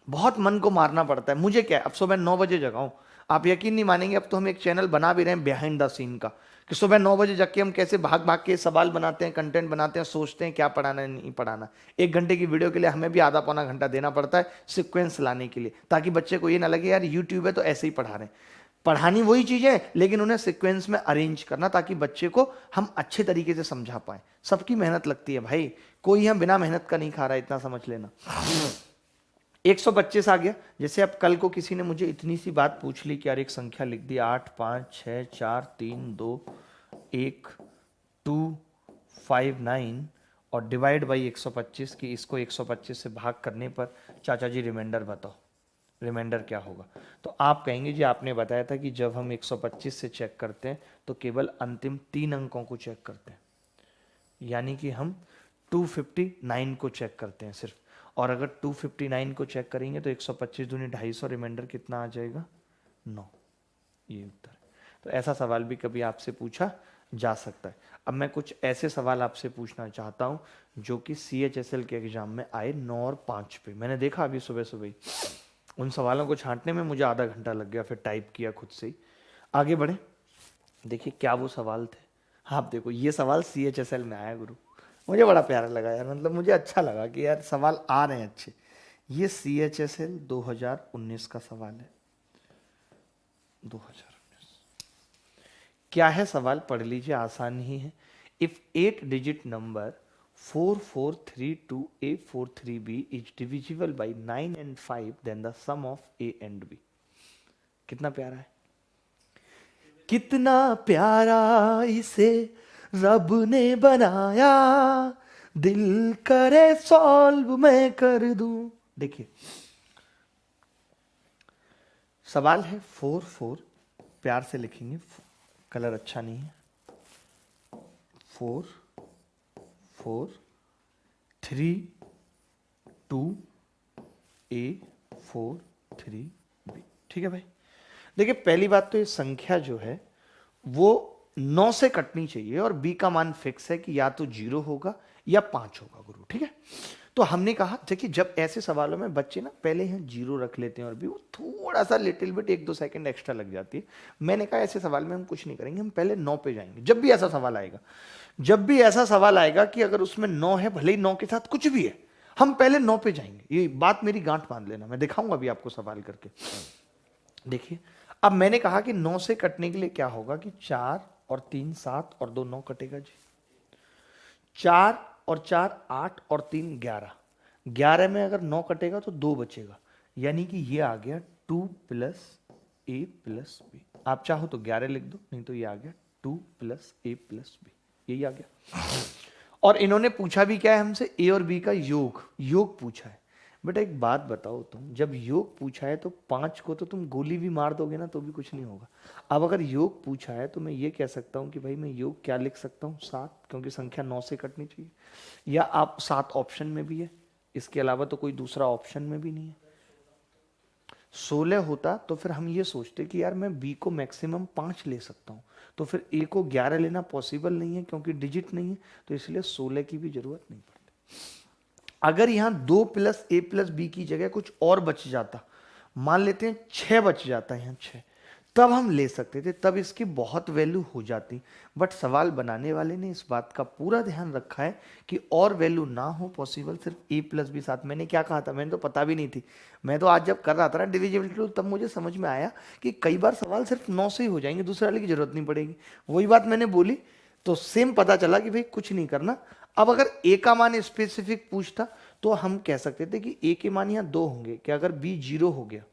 बहुत मन को मारना पड़ता है। मुझे क्या है, अब सुबह 9 बजे जगाऊं, आप यकीन नहीं मानेंगे, अब तो हम एक चैनल बना भी रहे हैं बिहाइंड द सीन का, कि सुबह 9 बजे जग के हम कैसे भाग भाग के सवाल बनाते हैं, कंटेंट बनाते हैं, सोचते हैं क्या पढ़ाना है नहीं पढ़ाना। 1 घंटे की वीडियो के लिए हमें भी आधा पौना घंटा देना पड़ता है सिक्वेंस लाने के लिए, ताकि बच्चे को ये ना लगे यार यूट्यूब है तो ऐसे ही पढ़ा रहे हैं। पढ़ानी वही चीजें, लेकिन उन्हें सिक्वेंस में अरेंज करना, ताकि बच्चे को हम अच्छे तरीके से समझा पाए। सबकी मेहनत लगती है भाई, कोई हम बिना मेहनत का नहीं खा रहा है, इतना समझ लेना। 125 आ गया। जैसे अब कल को किसी ने मुझे इतनी सी बात पूछ ली कि यार एक संख्या लिख दी 8 5 6 4 3 2 1 2 5 9 और डिवाइड बाई 125 की, इसको 125 से भाग करने पर चाचा जी रिमाइंडर बताओ, रिमाइंडर क्या होगा? तो आप कहेंगे जी आपने बताया था कि जब हम 125 से चेक करते हैं तो केवल अंतिम 3 अंकों को चेक करते हैं, यानी कि हम 259 को चेक करते हैं सिर्फ। और अगर 259 को चेक करेंगे तो 125 दूनी 250, रिमाइंडर कितना आ जाएगा? 9। ये उत्तर है। तो ऐसा सवाल भी कभी आपसे पूछा जा सकता है। अब मैं कुछ ऐसे सवाल आपसे पूछना चाहता हूं जो कि CHSL के एग्जाम में आए 9 और 5 पे। मैंने देखा अभी सुबह सुबह ही, उन सवालों को छांटने में मुझे आधा घंटा लग गया, फिर टाइप किया खुद से ही। आगे बढ़े, देखिए क्या वो सवाल थे। आप देखो, ये सवाल CHSL में आया गुरु, मुझे बड़ा प्यारा लगा यार, मतलब मुझे अच्छा लगा कि यार सवाल आ रहे हैं अच्छे। ये CHSL 2019 का सवाल है, 2019। क्या है सवाल, पढ़ लीजिए, आसान ही है। If 8 digit number 4432A43B is divisible by 9 and 5, then the sum of A and B। कितना प्यारा है, कितना प्यारा इसे रब ने बनाया, दिल करे सॉल्व मैं कर दूं। देखिए सवाल है 4 4, प्यार से लिखेंगे, कलर अच्छा नहीं है। 4 4 3 2 A 4 3 B। ठीक है भाई, देखिए पहली बात तो ये संख्या जो है वो 9 से कटनी चाहिए, और B का मान फिक्स है कि या तो 0 होगा या 5 होगा गुरु। ठीक है, तो हमने कहा देखिए जब ऐसे सवालों में बच्चे ना पहले यहाँ 0 रख लेते हैं और भी वो थोड़ा सा लिटिल बिट 1-2 सेकंड एक्स्ट्रा लग जाती है। मैंने कहा ऐसे सवाल में हम कुछ नहीं करेंगे, हम पहले 9 पे जाएंगे। जब भी ऐसा सवाल आएगा, जब भी ऐसा सवाल आएगा कि अगर उसमें 9 है, भले ही 9 के साथ कुछ भी है, हम पहले 9 पे जाएंगे। ये बात मेरी गांठ बांध लेना, मैं दिखाऊंगा अभी आपको सवाल करके। देखिए अब मैंने कहा कि 9 से कटने के लिए क्या होगा कि 4 और 3 7 और 2 9 कटेगा जी। 4 और 4 8 और 3 11, 11 में अगर 9 कटेगा तो 2 बचेगा, यानी कि ये आ गया 2 + A + B। आप चाहो तो 11 लिख दो, नहीं तो ये आ गया 2 + A + B, यही आ गया। और इन्होंने पूछा भी क्या है हमसे, ए और बी का योग, योग पूछा है। बेटा एक बात बताओ, तुम जब योग पूछा है तो 5 को तो तुम गोली भी मार दोगे ना तो भी कुछ नहीं होगा। अब अगर योग पूछा है तो मैं ये कह सकता हूँ कि भाई मैं योग क्या लिख सकता हूँ, 7, क्योंकि संख्या 9 से कटनी चाहिए। या आप 7 ऑप्शन में भी है, इसके अलावा तो कोई दूसरा ऑप्शन में भी नहीं है। 16 होता तो फिर हम ये सोचते कि यार मैं बी को मैक्सिमम 5 ले सकता हूँ, तो फिर ए को 11 लेना पॉसिबल नहीं है क्योंकि डिजिट नहीं है, तो इसलिए 16 की भी जरूरत नहीं पड़ती। अगर यहां 2 प्लस ए प्लस बी की जगह कुछ और बच जाता, मान लेते हैं 6 बच जाता है, यहां 6, तब हम ले सकते थे, तब इसकी बहुत वैल्यू हो जाती। बट सवाल बनाने वाले ने इस बात का पूरा ध्यान रखा है कि और वैल्यू ना हो पॉसिबल, सिर्फ ए प्लस बी साथ। मैंने क्या कहा था, मैंने तो पता भी नहीं थी, मैं तो आज जब कर रहा था ना डिविजिबिलिटी रूल, तब मुझे समझ में आया कि कई बार सवाल सिर्फ 9 से ही हो जाएंगे, दूसरे वाले की जरूरत नहीं पड़ेगी। वही बात मैंने बोली तो सेम पता चला कि भाई कुछ नहीं करना। अब अगर ए का मान स्पेसिफिक पूछता तो हम कह सकते थे कि ए के मान यहां 2 होंगे, कि अगर बी 0 हो गया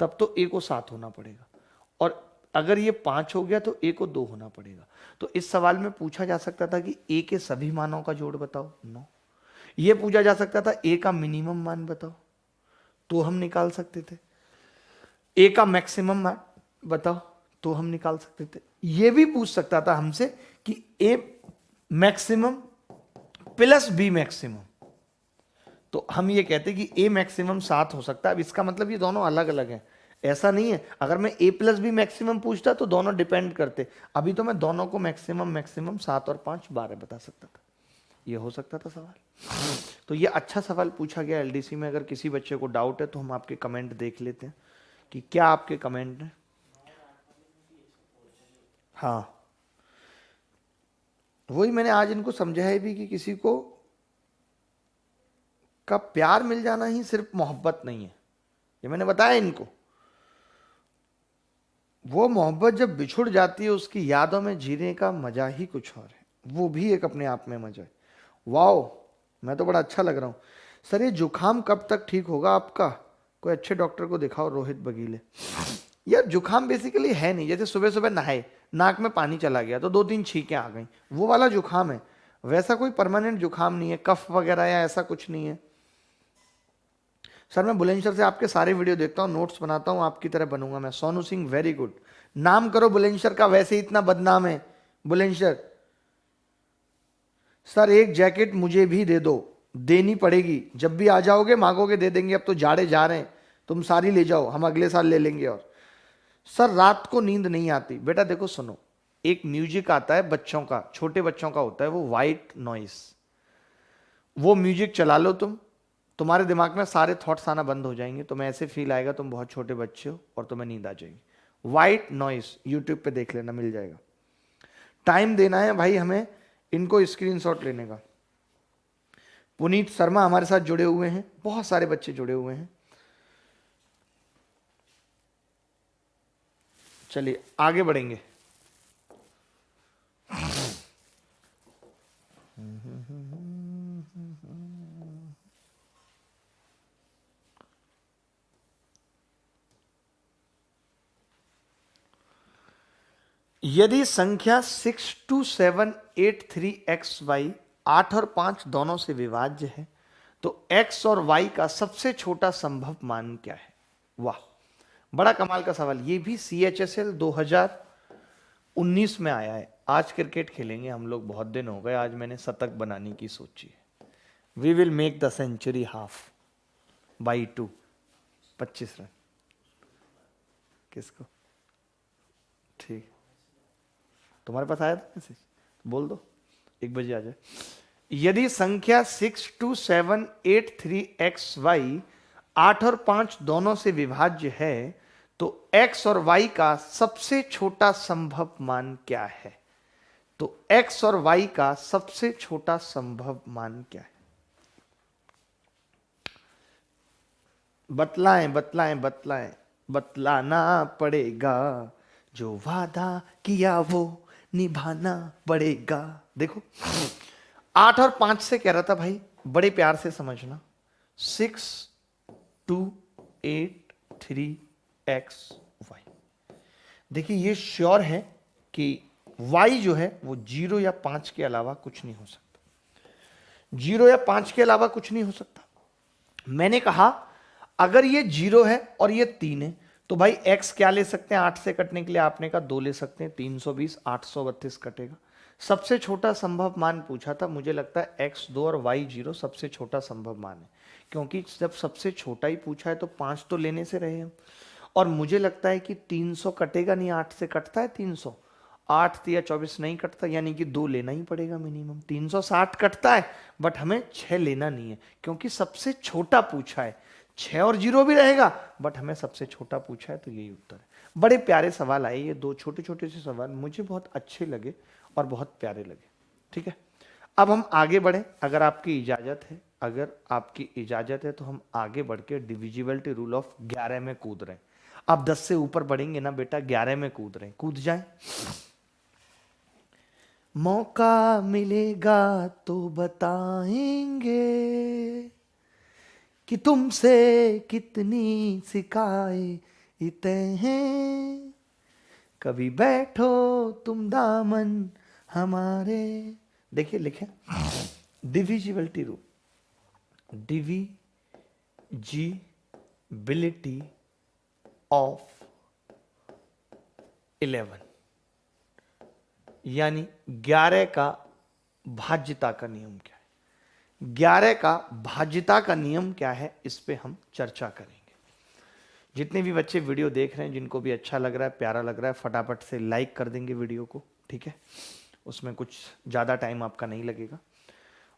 तब तो ए को 7 होना पड़ेगा, और अगर ये 5 हो गया तो ए को 2 होना पड़ेगा। तो इस सवाल में पूछा जा सकता था कि ए के सभी मानों का जोड़ बताओ, 9। ये पूछा जा सकता था ए का मिनिमम मान बताओ, तो हम निकाल सकते थे। ए का मैक्सिमम मान बताओ, तो हम निकाल सकते थे। ये भी पूछ सकता था हमसे कि ए मैक्सिमम प्लस बी मैक्सिमम, तो हम ये कहते कि ए मैक्सिमम 7 हो सकता है। अब इसका मतलब ये दोनों अलग अलग हैं, ऐसा नहीं है। अगर मैं ए प्लस बी मैक्सिमम पूछता तो दोनों डिपेंड करते, अभी तो मैं दोनों को मैक्सिमम मैक्सिमम 7 और 5 12 बता सकता था। ये हो सकता था सवाल। तो ये अच्छा सवाल पूछा गया एलडीसी में। अगर किसी बच्चे को डाउट है तो हम आपके कमेंट देख लेते हैं कि क्या आपके कमेंट है। हाँ, वही मैंने आज इनको समझाया भी कि किसी को का प्यार मिल जाना ही सिर्फ मोहब्बत नहीं है, ये मैंने बताया इनको। वो मोहब्बत जब बिछुड़ जाती है उसकी यादों में जीने का मजा ही कुछ और है, वो भी एक अपने आप में मजा है। वाओ, मैं तो बड़ा अच्छा लग रहा हूँ। सर ये जुकाम कब तक ठीक होगा आपका, कोई अच्छे डॉक्टर को दिखाओ, रोहित बगीले। यार जुकाम बेसिकली है नहीं, जैसे सुबह सुबह नहाए, नाक में पानी चला गया तो 2-3 छींकें आ गई, वो वाला जुकाम है। वैसा कोई परमानेंट जुकाम नहीं है, कफ वगैरह या ऐसा कुछ नहीं है। सर मैं बुलंदशहर से आपके सारे वीडियो देखता हूँ, नोट्स बनाता हूँ, आपकी तरह बनूंगा मैं। सोनू सिंह वेरी गुड, नाम करो बुलंदशहर का, वैसे ही इतना बदनाम है बुलंदशहर। सर एक जैकेट मुझे भी दे दो, देनी पड़ेगी, जब भी आ जाओगे मांगोगे दे देंगे, अब तो जाड़े जा रहे हैं, तुम सारी ले जाओ, हम अगले साल ले लेंगे। और सर रात को नींद नहीं आती। बेटा देखो सुनो, एक म्यूजिक आता है बच्चों का, छोटे बच्चों का होता है वो वाइट नॉइस, वो म्यूजिक चला लो तुम, तुम्हारे दिमाग में सारे थॉट्स आना बंद हो जाएंगे, तुम्हें ऐसे फील आएगा तुम बहुत छोटे बच्चे हो और तुम्हें नींद आ जाएगी। वाइट नॉइस यूट्यूब पे देख लेना, मिल जाएगा। टाइम देना है भाई हमें इनको स्क्रीनशॉट लेने का। पुनीत शर्मा हमारे साथ जुड़े हुए हैं, बहुत सारे बच्चे जुड़े हुए हैं। चलिए आगे बढ़ेंगे। यदि संख्या 62783xy 8 और 5 दोनों से विभाज्य है तो x और y का सबसे छोटा संभव मान क्या है। वाह, बड़ा कमाल का सवाल। ये भी CHSL 2019 में आया है। आज क्रिकेट खेलेंगे हम लोग, बहुत दिन हो गए, आज मैंने शतक बनाने की सोची है। We will make the century half by 2, 25 run. किसको? ठीक, तुम्हारे पास आया था मैसेज, बोल दो 1 बजे आ जाए। यदि संख्या 62783xy 8 और 5 दोनों से विभाज्य है तो x और y का सबसे छोटा संभव मान क्या है। तो x और y का सबसे छोटा संभव मान क्या है, बतलाएं बतलाएं बतलाएं, बतलाना पड़ेगा, जो वादा किया वो निभाना पड़ेगा। देखो 8 और 5 से कह रहा था भाई, बड़े प्यार से समझना, 62883xy। देखिए ये श्योर है कि y जो है वो 0 या 5 के अलावा कुछ नहीं हो सकता। 0 या 5 के अलावा कुछ नहीं हो सकता। मैंने कहा अगर ये 0 है और ये 3 है तो भाई x क्या ले सकते हैं 8 से कटने के लिए? आपने कहा 2 ले सकते हैं, 320, 832 कटेगा। सबसे छोटा संभव मान पूछा था, मुझे लगता है x2 और y0 सबसे छोटा संभव मान है, क्योंकि जब सबसे छोटा ही पूछा है तो 5 तो लेने से रहे हम। और मुझे लगता है कि 300 कटेगा नहीं, 8 से कटता है 300, 8 या 24 नहीं कटता, यानी कि 2 लेना ही पड़ेगा मिनिमम। 360 कटता है बट हमें 6 लेना नहीं है, क्योंकि सबसे छोटा पूछा है। 6 और 0 भी रहेगा बट हमें सबसे छोटा पूछा है, तो यही उत्तर है। बड़े प्यारे सवाल आए, ये 2 छोटे छोटे से सवाल मुझे बहुत अच्छे लगे और बहुत प्यारे लगे। ठीक है, अब हम आगे बढ़े, अगर आपकी इजाजत है, अगर आपकी इजाजत है तो हम आगे बढ़ के डिविजिबिलिटी रूल ऑफ 11 में कूद रहे हैं। आप 10 से ऊपर बढ़ेंगे ना बेटा, 11 में कूद रहे हैं, कूद जाए। मौका मिलेगा तो बताएंगे कि तुमसे कितनी शिकायतें हैं, कभी बैठो तुम दामन हमारे। देखिए लिखे डिविजिबिलिटी रूल, डिविजिबिलिटी ऑफ 11 यानी 11 का भाज्यता का नियम क्या है? 11 का भाज्यता का नियम क्या है, इस पे हम चर्चा करेंगे। जितने भी बच्चे वीडियो देख रहे हैं, जिनको भी अच्छा लग रहा है, प्यारा लग रहा है, फटाफट से लाइक कर देंगे वीडियो को। ठीक है, उसमें कुछ ज़्यादा टाइम आपका नहीं लगेगा।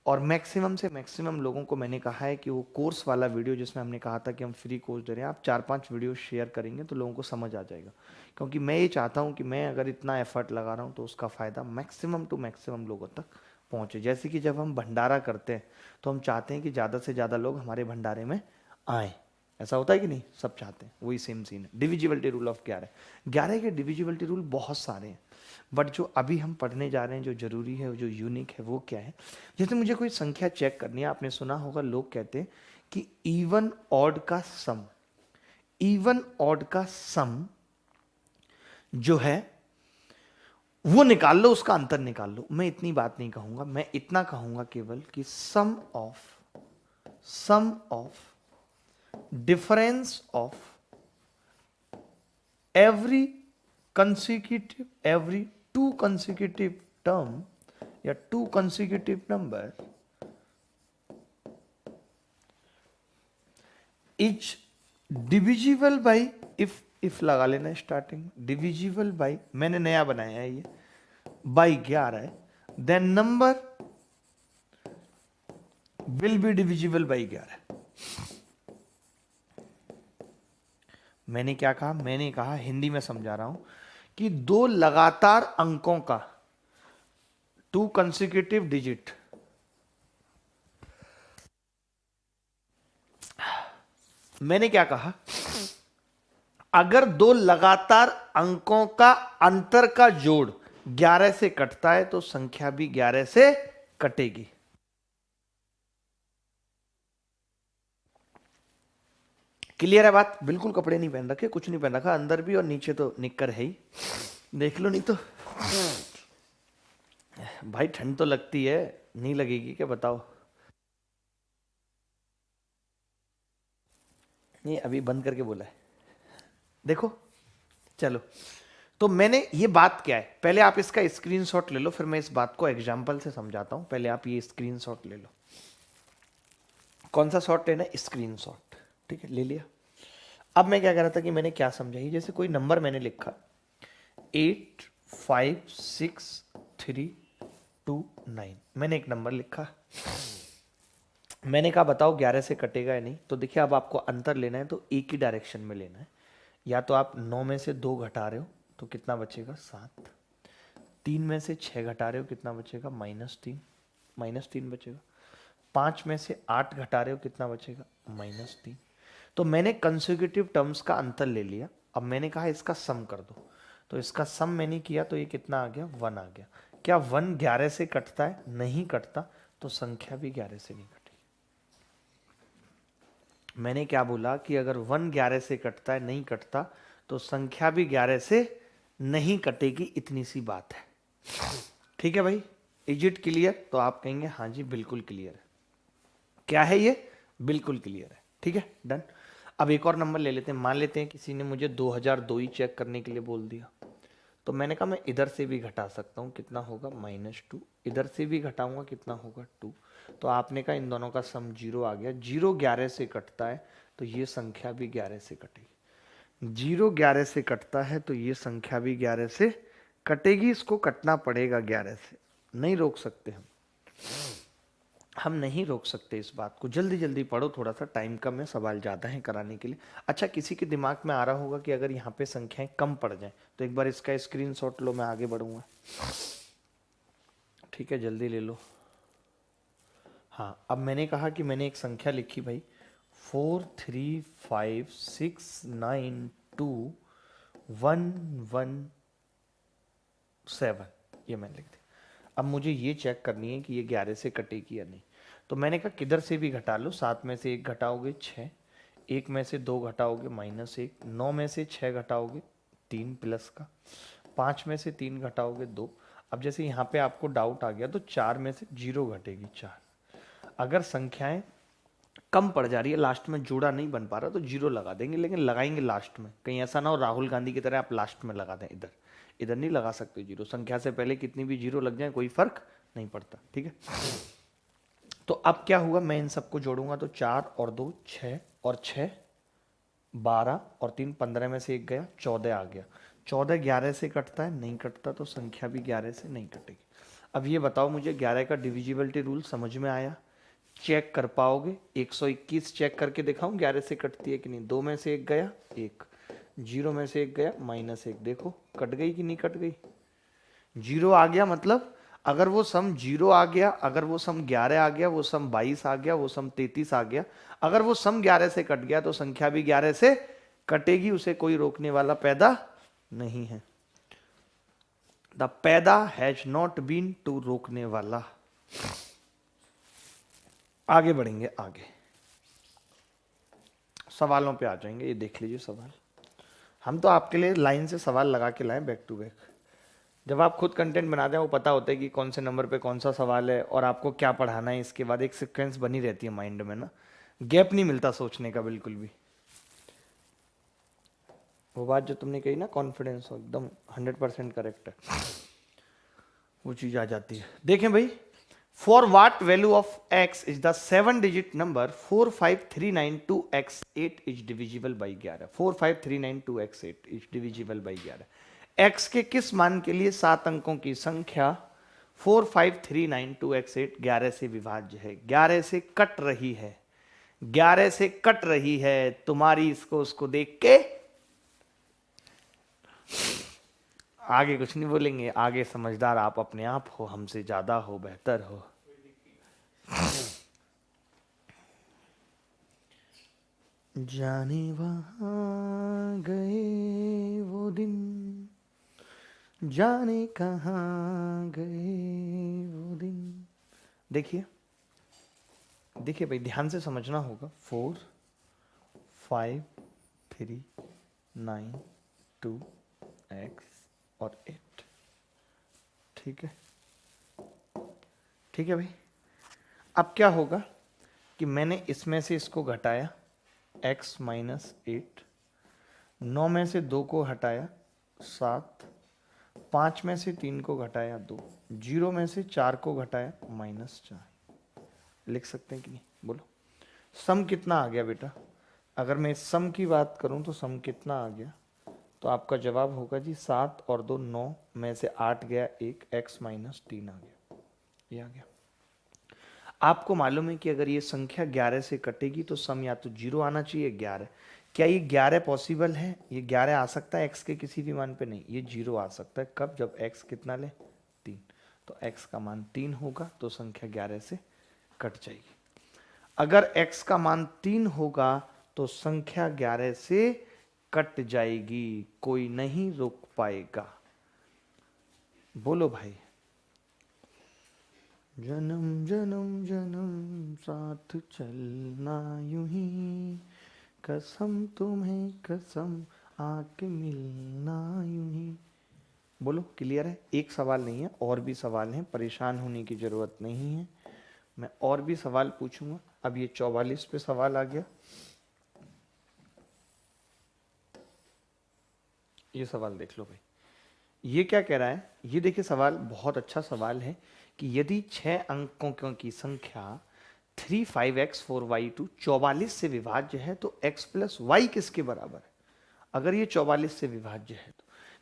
और मैक्सिमम से मैक्सिमम लोगों को मैंने कहा है कि वो कोर्स वाला वीडियो जिसमें हमने कहा था कि हम फ्री कोर्स दे रहे हैं, आप 4-5 वीडियो शेयर करेंगे तो लोगों को समझ आ जाएगा। क्योंकि मैं ये चाहता हूँ कि मैं अगर इतना एफर्ट लगा रहा हूँ तो उसका फ़ायदा मैक्सिमम टू मैक्सिमम लोगों तक पहुँचे। जैसे कि जब हम भंडारा करते हैं तो हम चाहते हैं कि ज़्यादा से ज़्यादा लोग हमारे भंडारे में आएँ, ऐसा होता है कि नहीं? सब चाहते हैं, वही सेम सीन है। डिविजिबिलिटी रूल ऑफ 11 के डिविजिबिलिटी रूल बहुत सारे हैं, बट जो अभी हम पढ़ने जा रहे हैं, जो जरूरी है, जो यूनिक है, वो क्या है? जैसे मुझे कोई संख्या चेक करनी है, आपने सुना होगा लोग कहते हैं कि इवन ऑड का सम, इवन ऑड का सम जो है वो निकाल लो, उसका अंतर निकाल लो। मैं इतनी बात नहीं कहूंगा, मैं इतना कहूंगा केवल कि सम of difference of every two consecutive term या two consecutive number is divisible by if लगा लेना स्टार्टिंग, divisible by, मैंने नया बनाया है ये, by 11 है, then number will be divisible by 11। मैंने क्या कहा? मैंने कहा, हिंदी में समझा रहा हूं, कि 2 लगातार अंकों का 2 कंसेक्यूटिव डिजिट, मैंने क्या कहा? अगर 2 लगातार अंकों का अंतर का जोड़ 11 से कटता है तो संख्या भी 11 से कटेगी। क्लियर है बात? बिल्कुल कपड़े नहीं पहन रखे, कुछ नहीं पहन रखा, अंदर भी और नीचे तो निक्कर है ही, देख लो। नहीं तो भाई ठंड तो लगती है, नहीं लगेगी क्या बताओ? ये अभी बंद करके बोला है, देखो। चलो, तो मैंने ये बात क्या है, पहले आप इसका स्क्रीनशॉट ले लो, फिर मैं इस बात को एग्जाम्पल से समझाता हूं। पहले आप ये स्क्रीनशॉट ले लो। कौन सा शॉट लेना है? स्क्रीनशॉट। ठीक है, ले लिया। अब मैं क्या कह रहा था कि मैंने क्या समझाई, जैसे कोई नंबर मैंने लिखा 85639, मैंने एक नंबर लिखा, मैंने कहा बताओ 11 से कटेगा या नहीं। तो देखिए, अब आपको अंतर लेना है तो एक ही डायरेक्शन में लेना है। या तो आप 9 में से 2 घटा रहे हो तो कितना बचेगा? 7। 3 में से 6 घटा रहे हो, कितना बचेगा? -3, -3 बचेगा। 5 में से 8 घटा रहे हो, कितना बचेगा? -3। तो मैंने कंसेक्यूटिव टर्म्स का अंतर ले लिया। अब मैंने कहा इसका सम कर दो, तो इसका सम मैंने किया तो ये कितना आ गया? 1 आ गया। क्या 1 11 से कटता है? नहीं कटता, तो संख्या भी 11 से नहीं कटेगी। मैंने क्या बोला कि अगर 1 11 से कटता है, नहीं कटता, तो संख्या भी 11 से नहीं कटेगी, इतनी सी बात है। ठीक है भाई, इज इट क्लियर? तो आप कहेंगे हाँ जी बिल्कुल क्लियर है। क्या है ये? बिल्कुल क्लियर है। ठीक है, डन। अब एक और नंबर ले लेते हैं। मान लेते हैं किसी ने मुझे 2002 ही चेक करने के लिए बोल दिया, तो मैंने कहा मैं इधर से भी घटा सकता हूँ, कितना होगा -2, इधर से भी घटाऊंगा, कितना होगा 2। तो आपने कहा इन दोनों का सम 0 आ गया। 0 11 से कटता है तो ये संख्या भी 11 से कटेगी। 0 11 से कटता है तो ये संख्या भी 11 से कटेगी। इसको कटना पड़ेगा 11 से, नहीं रोक सकते हम नहीं रोक सकते इस बात को। जल्दी जल्दी पढ़ो, थोड़ा सा टाइम कम है, सवाल ज़्यादा है कराने के लिए। अच्छा, किसी के दिमाग में आ रहा होगा कि अगर यहाँ पे संख्याएं कम पड़ जाएं तो एक बार इसका स्क्रीनशॉट लो, मैं आगे बढ़ूंगा। ठीक है, जल्दी ले लो। हाँ, अब मैंने कहा कि मैंने एक संख्या लिखी भाई 435692117, ये मैंने लिख दी। अब मुझे ये चेक करनी है कि ये 11 से कटेगी या नहीं। तो मैंने कहा किधर से भी घटा लो, 7 में से 1 घटाओगे 6, 1 में से 2 घटाओगे -1, 9 में से 6 घटाओगे 3 प्लस का, 5 में से 3 घटाओगे 2। अब जैसे यहाँ पे आपको डाउट आ गया तो 4 में से 0 घटेगी 4। अगर संख्याएं कम पड़ जा रही है, लास्ट में जोड़ा नहीं बन पा रहा, तो 0 लगा देंगे, लेकिन लगाएंगे लास्ट में। कहीं ऐसा ना हो राहुल गांधी की तरह आप लास्ट में लगा दें, इधर इधर नहीं लगा सकते 0। संख्या से पहले कितनी भी 0 लग जाए कोई फर्क नहीं पड़ता। ठीक है, तो अब क्या हुआ, मैं इन सबको जोड़ूंगा तो 4 और 2 6 और 6 12 और 3 15 में से 1 गया, 14 आ गया। 14 11 से कटता है? नहीं कटता, तो संख्या भी 11 से नहीं कटेगी। अब ये बताओ मुझे, 11 का डिविजिबिलिटी रूल समझ में आया? चेक कर पाओगे? 121 चेक करके दिखाऊं 11 से कटती है कि नहीं? 2 में से 1 गया 1, 0 में से 1 गया -1, देखो कट गई कि नहीं कट गई? 0 आ गया, मतलब अगर वो सम 0 आ गया, अगर वो सम 11 आ गया, वो सम 22 आ गया, वो सम 33 आ गया, अगर वो सम 11 से कट गया तो संख्या भी 11 से कटेगी, उसे कोई रोकने वाला पैदा नहीं है। द पैदा हैज नॉट बीन टू रोकने वाला। आगे बढ़ेंगे, आगे सवालों पे आ जाएंगे। ये देख लीजिए सवाल, हम तो आपके लिए लाइन से सवाल लगा के लाए बैक टू बैक। जब आप खुद कंटेंट बनाते हैं वो पता होता है कि कौन से नंबर पे कौन सा सवाल है और आपको क्या पढ़ाना है। इसके बाद एक सीक्वेंस बनी रहती है माइंड में ना, गैप नहीं मिलता सोचने का बिल्कुल भी। वो बात जो तुमने कही ना, कॉन्फिडेंस हो, एकदम 100% करेक्ट है, वो चीज आ जाती है। देखें भाई, for watt value of x is the 7 digit number 45392x8 is divisible by 11। 45392x8 is divisible by 11। x के किस मान के लिए 7 अंकों की संख्या 45392x8 11 से विभाज्य है? 11 से कट रही है, 11 से कट रही है। तुम्हारी इसको उसको देख के आगे कुछ नहीं बोलेंगे, आगे समझदार आप अपने आप हो, हमसे ज्यादा हो, बेहतर हो। जाने वहां गए वो दिन, जाने कहां गए वो दिन। देखिए देखिए भाई, ध्यान से समझना होगा। 4 5 3 9 2 x और 8। ठीक है, ठीक है भाई। अब क्या होगा कि मैंने इसमें से इसको घटाया x -8, 9 में से 2 को हटाया 7, 5 में से 3 को घटाया 2, 0 में से 4 को घटाया -4। लिख सकते हैं कि नहीं, बोलो? सम कितना आ गया बेटा? अगर मैं इस सम की बात करूं तो सम कितना आ गया? तो आपका जवाब होगा जी 7 और 2 9 में से 8 गया 1, x -3 आ गया, ये आ गया। आपको मालूम है कि अगर ये संख्या 11 से कटेगी तो सम या तो 0 आना चाहिए 11। क्या ये 11 पॉसिबल है? ये 11 आ सकता है x के किसी भी मान पे? नहीं, ये 0 आ सकता है। कब? जब x कितना ले 3, तो x का मान 3 होगा तो संख्या 11 से कट जाएगी। अगर x का मान 3 होगा तो संख्या 11 से कट जाएगी, कोई नहीं रोक पाएगा। बोलो भाई। जन्म जन्म जन्म साथ चलना यूं ही, कसम तुम्हें कसम आके मिलना यूं ही। बोलो क्लियर है? एक सवाल नहीं है, और भी सवाल हैं, परेशान होने की जरूरत नहीं है, मैं और भी सवाल पूछूंगा। अब ये 44 पे सवाल आ गया। ये सवाल देख लो भाई, ये क्या कह रहा है, ये देखिए सवाल बहुत अच्छा सवाल है कि यदि 6 अंकों की संख्या 3, 5x 4y2 44 से विभाज्य है तो x प्लस वाई किसके बराबर है? अगर ये 44 से विभाज्य है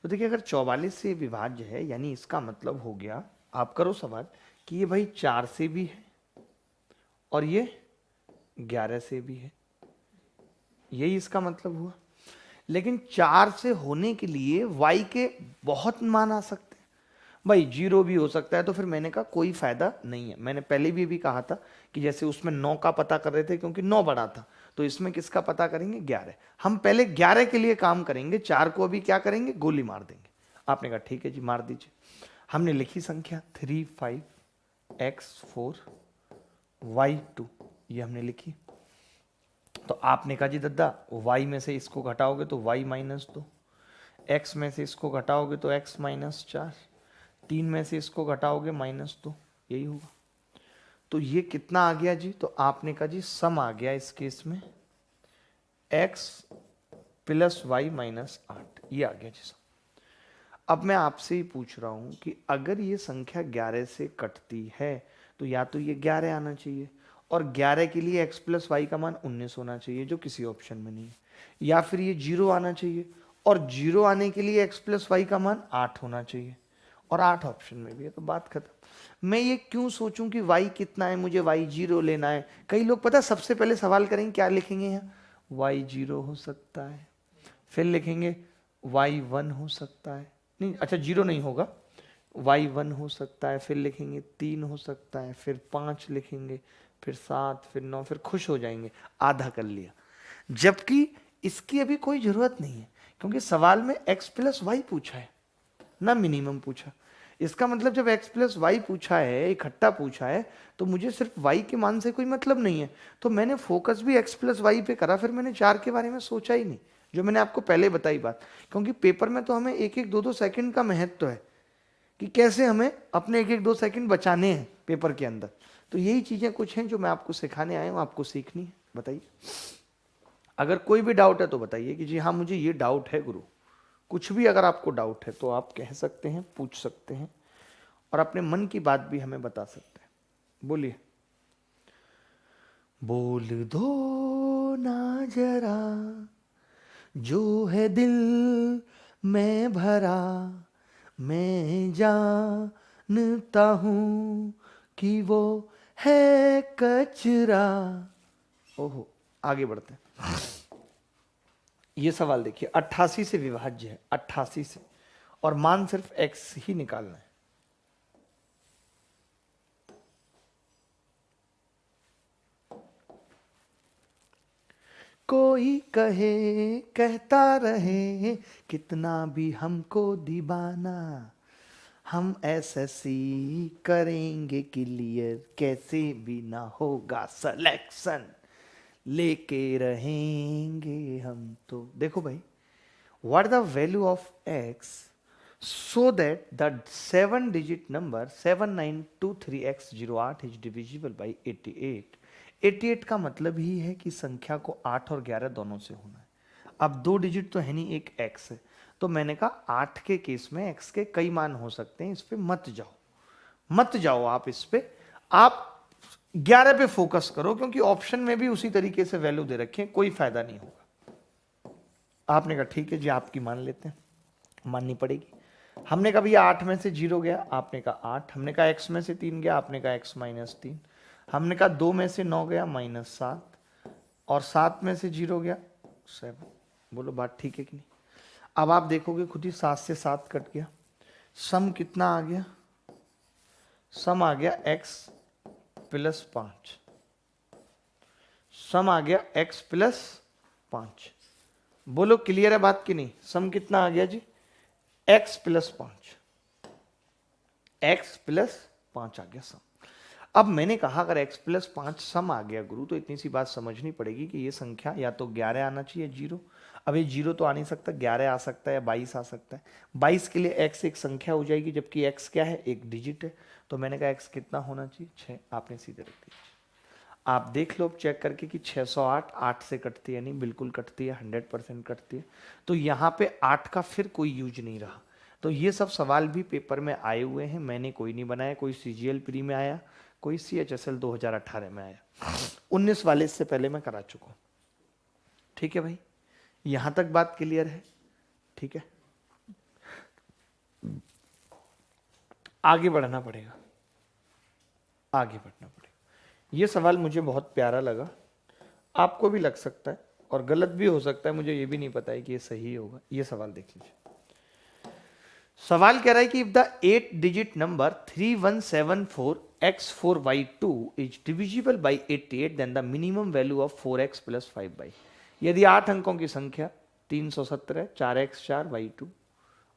तो देखिए अगर 44 से विभाज्य है यानी इसका मतलब हो गया, आप करो सवाल कि ये भाई 4 से भी है और ये 11 से भी है, यही इसका मतलब हुआ। लेकिन 4 से होने के लिए y के बहुत मान आ सकते हैं भाई, 0 भी हो सकता है, तो फिर मैंने कहा कोई फायदा नहीं है। मैंने पहले भी कहा था कि जैसे उसमें 9 का पता कर रहे थे क्योंकि 9 बड़ा था, तो इसमें किसका पता करेंगे? 11। हम पहले 11 के लिए काम करेंगे, 4 को अभी क्या करेंगे? गोली मार देंगे। आपने कहा ठीक है जी मार दीजिए। हमने लिखी संख्या 3, 5x 4y2, ये हमने लिखी। तो आपने कहा जी दद्दा y में से इसको घटाओगे तो y -2, x में से इसको घटाओगे तो x -4, 3 में से इसको घटाओगे -2, यही होगा। तो ये कितना आ गया जी? तो आपने कहा जी सम आ गया इस केस में x प्लस वाई -8, ये आ गया जी सम। अब मैं आपसे ही पूछ रहा हूं कि अगर ये संख्या 11 से कटती है तो या तो ये 11 आना चाहिए, और 11 के लिए x प्लस वाई का मान 19 होना चाहिए जो किसी ऑप्शन में नहीं है, या फिर ये 0 आना चाहिए, और 0 आने के लिए x प्लस वाई का मान 8 होना चाहिए, और 8 ऑप्शन में भी है, तो बात खत्म। मैं ये क्यों सोचूं कि y कितना है, मुझे y 0 लेना है। कई लोग पता सबसे पहले सवाल करेंगे क्या लिखेंगे, यहाँ y 0 हो सकता है, फिर लिखेंगे y 1 हो सकता है, नहीं अच्छा 0 नहीं होगा, y 1 हो सकता है, फिर लिखेंगे 3 हो सकता है, फिर 5 लिखेंगे, फिर 7, फिर 9, फिर खुश हो जाएंगे आधा कर लिया। जबकि इसकी अभी कोई जरूरत नहीं है क्योंकि सवाल में x प्लस वाई पूछा है ना मिनिमम पूछा। इसका मतलब जब x प्लस वाई पूछा है, इकट्ठा पूछा है, तो मुझे सिर्फ y के मान से कोई मतलब नहीं है, तो मैंने फोकस भी x प्लस वाई पे करा, फिर मैंने 4 के बारे में सोचा ही नहीं, जो मैंने आपको पहले बताई बात। क्योंकि पेपर में तो हमें 1-1, 2-2 सेकंड का महत्व है कि कैसे हमें अपने 1-1, 2 सेकंड बचाने हैं पेपर के अंदर। तो यही चीजें कुछ हैं जो मैं आपको सिखाने आया हूं, आपको सीखनी है। बताइए, अगर कोई भी डाउट है तो बताइए कि जी हाँ मुझे ये डाउट है गुरु। कुछ भी अगर आपको डाउट है तो आप कह सकते हैं, पूछ सकते हैं, और अपने मन की बात भी हमें बता सकते हैं। बोलिए। बोल दो ना जरा जो है दिल में भरा, मैं जानता हूं कि वो है कचरा। ओहो, आगे बढ़ते हैं। ये सवाल देखिए 88 से विभाज्य है, 88 से, और मान सिर्फ x ही निकालना है। कोई कहे कहता रहे कितना भी हमको दीवाना, हम एसएससी करेंगे क्लियर, कैसे भी ना होगा सिलेक्शन, लेके रहेंगे हम तो। देखो भाई, what the value of x so that the 7-digit number 7923x08 is divisible by 88। 88 का मतलब ही है कि संख्या को 8 और 11 दोनों से होना है। अब 2 डिजिट तो है नहीं, एक x है, तो मैंने कहा 8 के केस में x के कई मान हो सकते हैं, इस पे मत जाओ आप इस पे, आप 11 पे फोकस करो, क्योंकि ऑप्शन में भी उसी तरीके से वैल्यू दे रखे हैं, कोई फायदा नहीं होगा। आपने कहा ठीक है जी आपकी मान लेते हैं, माननी पड़ेगी। हमने कहा भैया 8 में से 0 गया, आपने कहा 8, हमने कहा x में से 3 गया, आपने कहा x -3, हमने कहा 2 में से 9 गया -7, और 7 में से 0 गया 7। बोलो बात ठीक है कि नहीं? अब आप देखोगे खुद ही 7 से 7 कट गया, सम कितना आ गया? सम आ गया x प्लस 5, सम आ गया x प्लस 5। बोलो क्लियर है बात कि नहीं? सम कितना आ गया जी? x प्लस 5, x प्लस 5 आ गया सम। अब मैंने कहा अगर x प्लस 5 सम आ गया गुरु, तो इतनी सी बात समझनी पड़ेगी कि ये संख्या या तो 11 आना चाहिए, 0। अब ये 0 तो आ नहीं सकता, 11 आ सकता है या 22 आ सकता है। 22 के लिए x एक संख्या हो जाएगी, जबकि x क्या है, एक डिजिट है। तो मैंने कहा x कितना होना चाहिए, 6। आपने सीधे रख दिया। आप देख लो चेक करके कि 608 8 से कटती है, नहीं बिल्कुल कटती है, 100% कटती है। तो यहाँ पे 8 का फिर कोई यूज नहीं रहा। तो ये सब सवाल भी पेपर में आए हुए हैं, मैंने कोई नहीं बनाया। कोई CGL प्री में आया, कोई CHSL 2018 में आया। 19 वाले इससे पहले मैं करा चुका हूं। ठीक है भाई, यहां तक बात क्लियर है? ठीक है, आगे बढ़ना पड़ेगा, आगे बढ़ना पड़ेगा। ये सवाल मुझे बहुत प्यारा लगा, आपको भी लग सकता है और गलत भी हो सकता है, मुझे ये भी नहीं पता है कि ये सही होगा। ये सवाल देख लीजिए। सवाल कह रहा है कि if the 8 digit number 3174x4y2 is divisible by 88, then the minimum value of 4x plus 5y। यदि 8 अंकों की संख्या 317 4x4y2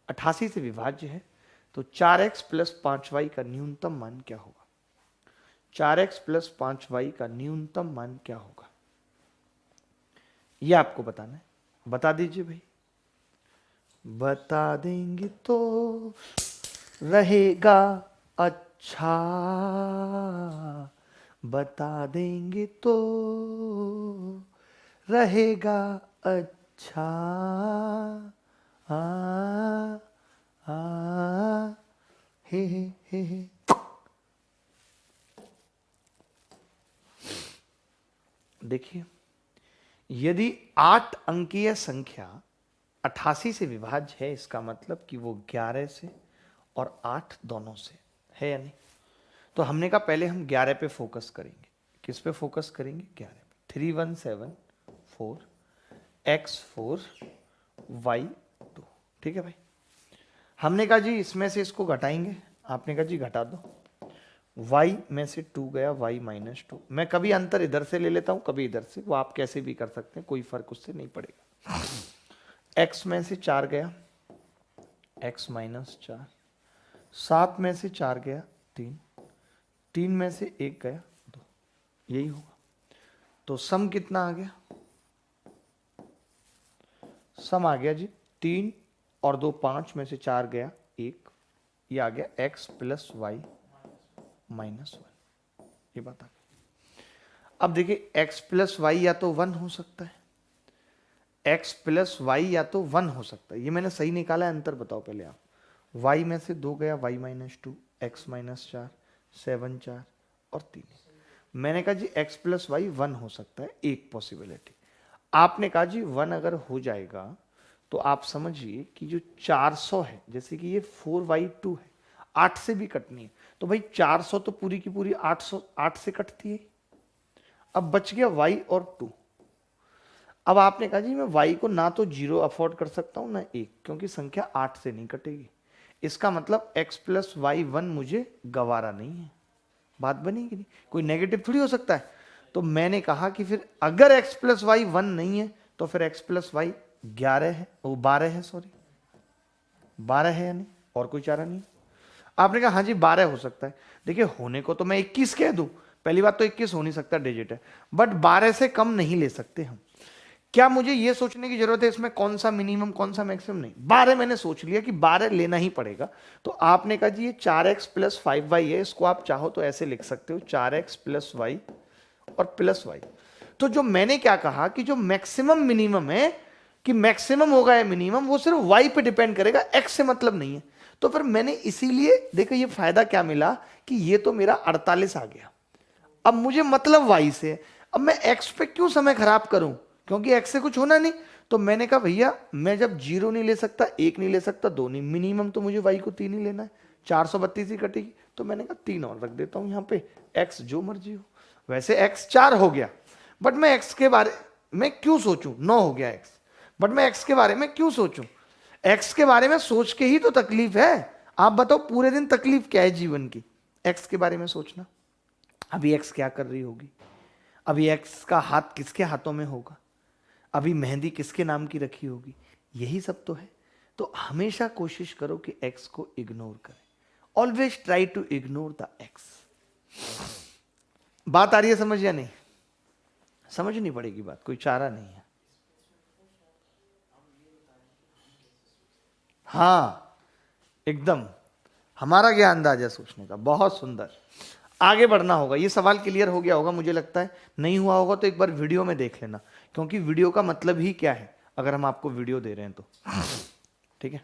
88 से विभाज्य है, तो 4x प्लस 5y का न्यूनतम मान क्या होगा? 4x प्लस 5y का न्यूनतम मान क्या होगा, यह आपको बताना है। बता दीजिए भाई। बता देंगे तो रहेगा अच्छा, बता देंगे तो रहेगा अच्छा। आ, आ, हे। देखिए, यदि 8 अंकीय संख्या 88 से विभाज्य है, इसका मतलब कि वो 11 से और 8 दोनों से है या नहीं? तो हमने कहा पहले हम 11 पे फोकस करेंगे। किस पे फोकस करेंगे? 11 पे। 3174 x4 y2। ठीक है भाई। हमने कहा जी इसमें से इसको घटाएंगे, आपने कहा जी घटा दो। y में से 2 गया, y माइनस 2। मैं कभी अंतर इधर से ले लेता हूं, कभी इधर से, वो आप कैसे भी कर सकते हैं, कोई फर्क उससे नहीं पड़ेगा। x में से 4 गया, x माइनस 4। 7 में से 4 गया, 3। 3 में से 1 गया, 2। यही होगा। तो सम कितना आ गया? सम आ गया जी 3 और 2 5 में से 4 गया 1, ये आ गया x प्लस वाई माइनस 1। ये बात आ गई। अब देखिए x प्लस वाई या तो 1 हो सकता है, x प्लस वाई या तो 1 हो सकता है। ये मैंने सही निकाला है, अंतर बताओ पहले आप। y में से 2 गया, y माइनस 2, x माइनस 4, 7 4 और 3। मैंने कहा जी x प्लस वाई 1 हो सकता है, एक पॉसिबिलिटी। आपने कहा जी 1 अगर हो जाएगा तो आप समझिए कि जो 400 है, जैसे कि ये 4y2 है, 8 से भी कटनी है, तो भाई 400 तो पूरी की पूरी 8 से कटती है। अब बच गया y और 2। अब आपने कहा जी मैं y को ना तो 0 अफोर्ड कर सकता हूं ना 1, क्योंकि संख्या 8 से नहीं कटेगी। इसका मतलब x प्लस वाई 1 मुझे गवारा नहीं है। बात बनेगी नहीं, कोई नेगेटिव थोड़ी हो सकता है। तो मैंने कहा कि फिर अगर x प्लस वाई 1 नहीं है तो फिर x प्लस वाई 11 है, वो 12 है, सॉरी 12 है या नहीं, और कोई चारा नहीं। आपने कहा हाँ जी 12 हो सकता है। देखिए होने को तो मैं 21 कह दूं, पहली बात तो 21 हो नहीं सकता, डिजिट है, बट 12 से कम नहीं ले सकते हम। क्या मुझे यह सोचने की जरूरत है इसमें कौन सा मिनिमम कौन सा मैक्सिमम? नहीं, 12 मैंने सोच लिया कि 12 लेना ही पड़ेगा। तो आपने कहा जी ये 4x प्लस 5y है, इसको आप चाहो तो ऐसे लिख सकते हो 4x प्लस वाई और प्लस वाई। तो जो मैंने क्या कहा कि जो मैक्सिमम मिनिमम है, कि मैक्सिमम होगा या मिनिमम, वो सिर्फ y पे डिपेंड करेगा, x से मतलब नहीं है। तो फिर मैंने इसीलिए देखो ये फायदा क्या मिला कि ये तो मेरा 48 आ गया। अब मुझे मतलब y से, अब मैं x पे क्यों समय खराब करूं, क्योंकि x से कुछ होना नहीं। तो मैंने कहा भैया मैं जब 0 नहीं ले सकता, 1 नहीं ले सकता, 2 नहीं, मिनिमम तो मुझे y को 3 ही लेना है, 432 ही कटेगी। तो मैंने कहा 3 और रख देता हूं यहां पे, x जो मर्जी हो। वैसे x 4 हो गया, बट मैं x के बारे में क्यों सोचूं? 9 हो गया x, बट मैं x के बारे में क्यों सोचूं? x के बारे में सोच के ही तो तकलीफ है। आप बताओ पूरे दिन तकलीफ क्या है जीवन की? x के बारे में सोचना। अभी x क्या कर रही होगी, अभी x का हाथ किसके हाथों में होगा, अभी मेहंदी किसके नाम की रखी होगी, यही सब तो है। तो हमेशा कोशिश करो कि x को इग्नोर करें। Always try to ignore the x। बात आ रही है समझ या नहीं? समझनी पड़ेगी बात, कोई चारा नहीं है। हाँ एकदम, हमारा क्या अंदाज है सोचने का, बहुत सुंदर। आगे बढ़ना होगा, ये सवाल क्लियर हो गया होगा मुझे लगता है। नहीं हुआ होगा तो एक बार वीडियो में देख लेना, क्योंकि वीडियो का मतलब ही क्या है अगर हम आपको वीडियो दे रहे हैं तो। ठीक है,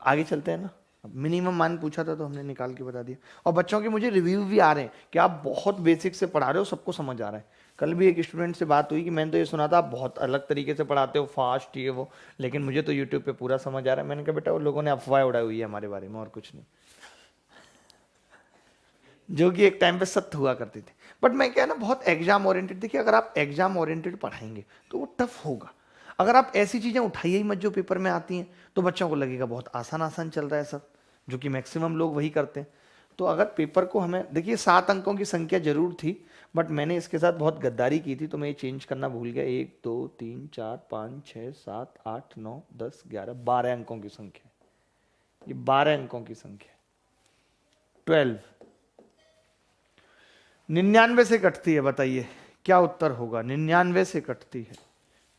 आगे चलते हैं ना। मिनिमम मान पूछा था तो हमने निकाल के बता दिया। और बच्चों के मुझे रिव्यू भी आ रहे हैं कि आप बहुत बेसिक से पढ़ा रहे हो, सबको समझ आ रहा है। कल भी एक स्टूडेंट से बात हुई कि मैंने तो ये सुना था आप बहुत अलग तरीके से पढ़ाते हो, फास्ट ये वो, लेकिन मुझे तो यूट्यूब पे पूरा समझ आ रहा है। मैंने कहा बेटा वो लोगों ने अफवाह उड़ाई हुई है हमारे बारे में और कुछ नहीं, जो कि एक टाइम पे सत्य हुआ करती थी। बट मैं क्या है ना, बहुत एग्जाम ओरिएंटेड, देखिए अगर आप एग्जाम ओरिएंटेड पढ़ाएंगे तो वो टफ होगा। अगर आप ऐसी चीजें उठाइए ही मत जो पेपर में आती हैं, तो बच्चों को लगेगा बहुत आसान आसान चल रहा है सब, जो कि मैक्सिमम लोग वही करते हैं। तो अगर पेपर को हमें, देखिए 7 अंकों की संख्या जरूर थी, बट मैंने इसके साथ बहुत गद्दारी की थी तो मैं ये चेंज करना भूल गया। 1 2 3 4 5 6 7 8 9 10 11 12 अंकों की संख्या, ये 12 अंकों की संख्या। 12 99 से कटती है, बताइए क्या उत्तर होगा? 99 से कटती है,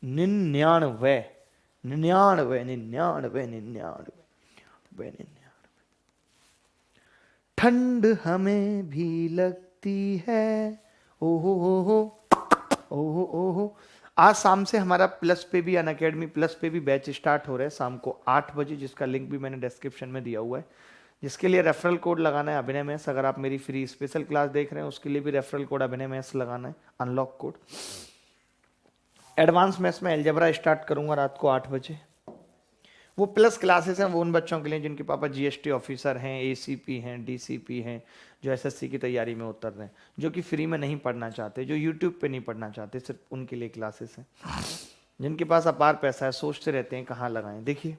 99 99 99 99 99। ठंड हमें भी लगती है, ओहो ओहो ओहो ओहो। आज शाम से हमारा प्लस पे भी, अनअकैडमी प्लस पे भी बैच स्टार्ट हो रहा है शाम को 8 बजे, जिसका लिंक भी मैंने डिस्क्रिप्शन में दिया हुआ है। जिसके लिए रेफरल कोड लगाना है अभिनय मैथ्स। अगर आप मेरी फ्री स्पेशल क्लास देख रहे हैं उसके लिए भी रेफरल कोड अभिनय मैथ्स लगाना है, अनलॉक कोड। एडवांस मैथ्स में अलजेब्रा स्टार्ट करूंगा रात को 8 बजे। वो प्लस क्लासेस हैं वो उन बच्चों के लिए जिनके पापा जीएसटी ऑफिसर हैं, एसीपी हैं, डीसीपी हैं, जो एसएससी की तैयारी में उतर रहे हैं, जो कि फ्री में नहीं पढ़ना चाहते, जो यूट्यूब पे नहीं पढ़ना चाहते, सिर्फ उनके लिए क्लासेस हैं। जिनके पास अपार पैसा है, सोचते रहते हैं कहाँ लगाएं। देखिए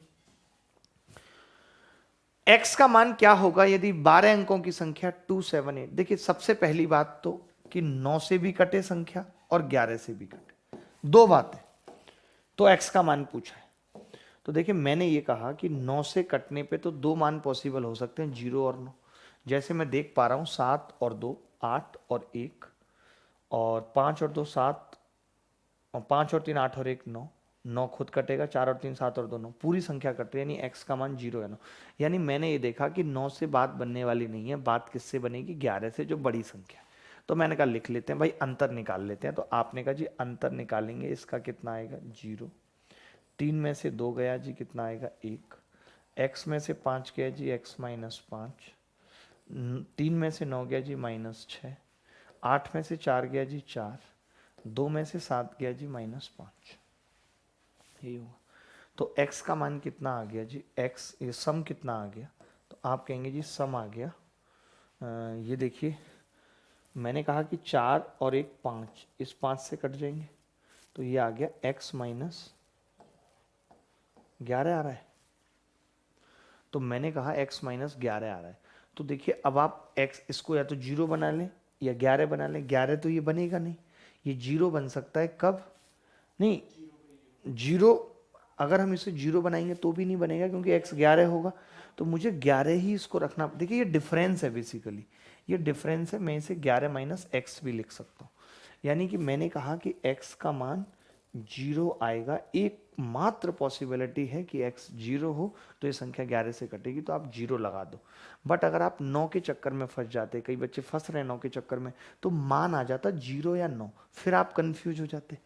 x का मान क्या होगा यदि 12 अंकों की संख्या 278। देखिए सबसे पहली बात तो कि 9 से भी कटे संख्या और 11 से भी कटे, दो बातें। तो x का मान पूछा है, तो देखिए मैंने ये कहा कि 9 से कटने पे तो दो मान पॉसिबल हो सकते हैं, 0 और 9। जैसे मैं देख पा रहा हूं 7 और 2 8 और 1, और 5 और 2 7, और 5 और 3 8 और 1 9, 9 खुद कटेगा, 4 और 3 7 और 2 9, पूरी संख्या कट रही है, यानी x का मान 0 है 9। यानी मैंने ये देखा कि 9 से बात बनने वाली नहीं है, बात किससे बनेगी? 11 से, जो बड़ी संख्या है। तो मैंने कहा लिख लेते हैं भाई, अंतर निकाल लेते हैं। तो आपने कहा जी अंतर निकालेंगे, इसका कितना आएगा? 0। 3 में से 2 गया जी, कितना आएगा? 1। x में से 5 गया जी, x माइनस 5। 3 में से 9 गया जी, माइनस 6। 8 में से 4 गया जी, 4। 2 में से 7 गया जी, माइनस 5। यही हुआ। तो x का मान कितना आ गया जी? x ये सम कितना आ गया? तो आप कहेंगे जी सम आ गया, ये देखिए मैंने कहा कि 4 और 1 5, इस 5 से कट जाएंगे, तो ये आ गया x माइनस 11 आ रहा है। तो मैंने कहा x माइनस 11 आ रहा है। तो देखिए अब आप x इसको या तो 0 बना लें या 11 बना लें। 11 तो ये बनेगा नहीं, ये 0 बन सकता है कब? नहीं, 0 अगर हम इसे 0 बनाएंगे तो भी नहीं बनेगा, क्योंकि x 11 होगा। तो मुझे 11 ही इसको रखना। देखिए ये डिफरेंस है, बेसिकली ये डिफरेंस है। मैं इसे 11 माइनस एक्स भी लिख सकता हूँ। यानी कि मैंने कहा कि x का मान 0 आएगा। एक मात्र पॉसिबिलिटी है कि x 0 हो तो ये संख्या 11 से कटेगी, तो आप 0 लगा दो। बट अगर आप 9 के चक्कर में फंस जाते, कई बच्चे फंस रहे हैं 9 के चक्कर में, तो मान आ जाता 0 या 9, फिर आप कंफ्यूज हो जाते।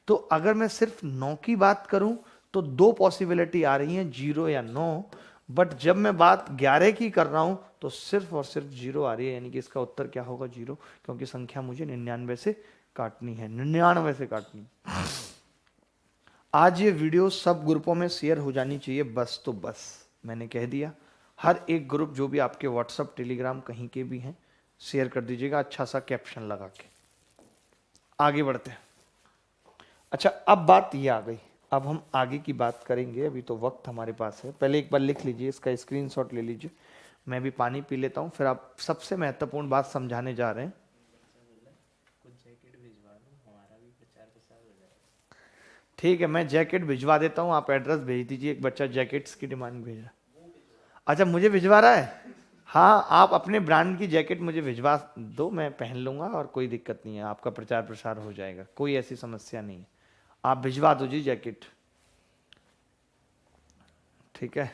तो अगर मैं सिर्फ 9 की बात करूं तो दो पॉसिबिलिटी आ रही हैं, 0 या 9। बट जब मैं बात 11 की कर रहा हूं तो सिर्फ और सिर्फ 0 आ रही है, यानी कि इसका उत्तर क्या होगा? 0, क्योंकि संख्या मुझे 99 से काटनी है, 99 से काटनी। आज ये वीडियो सब ग्रुपों में शेयर हो जानी चाहिए, बस तो बस मैंने कह दिया। हर एक ग्रुप जो भी आपके व्हाट्सएप टेलीग्राम कहीं के भी हैं, शेयर कर दीजिएगा अच्छा सा कैप्शन लगा के। आगे बढ़ते हैं। अच्छा अब बात ये आ गई, अब हम आगे की बात करेंगे। अभी तो वक्त हमारे पास है, पहले एक बार लिख लीजिए, इसका स्क्रीनशॉट ले लीजिए। मैं भी पानी पी लेता हूँ, फिर आप सबसे महत्वपूर्ण बात समझाने जा रहे हैं। ठीक है, मैं जैकेट भिजवा देता हूँ, आप एड्रेस भेज दीजिए। एक बच्चा जैकेट्स की डिमांड भेज रहा है। अच्छा मुझे भिजवा रहा है, हाँ, आप अपने ब्रांड की जैकेट मुझे भिजवा दो, मैं पहन लूंगा और कोई दिक्कत नहीं है, आपका प्रचार प्रसार हो जाएगा, कोई ऐसी समस्या नहीं है। आप भिजवा दो जी जैकेट, ठीक है,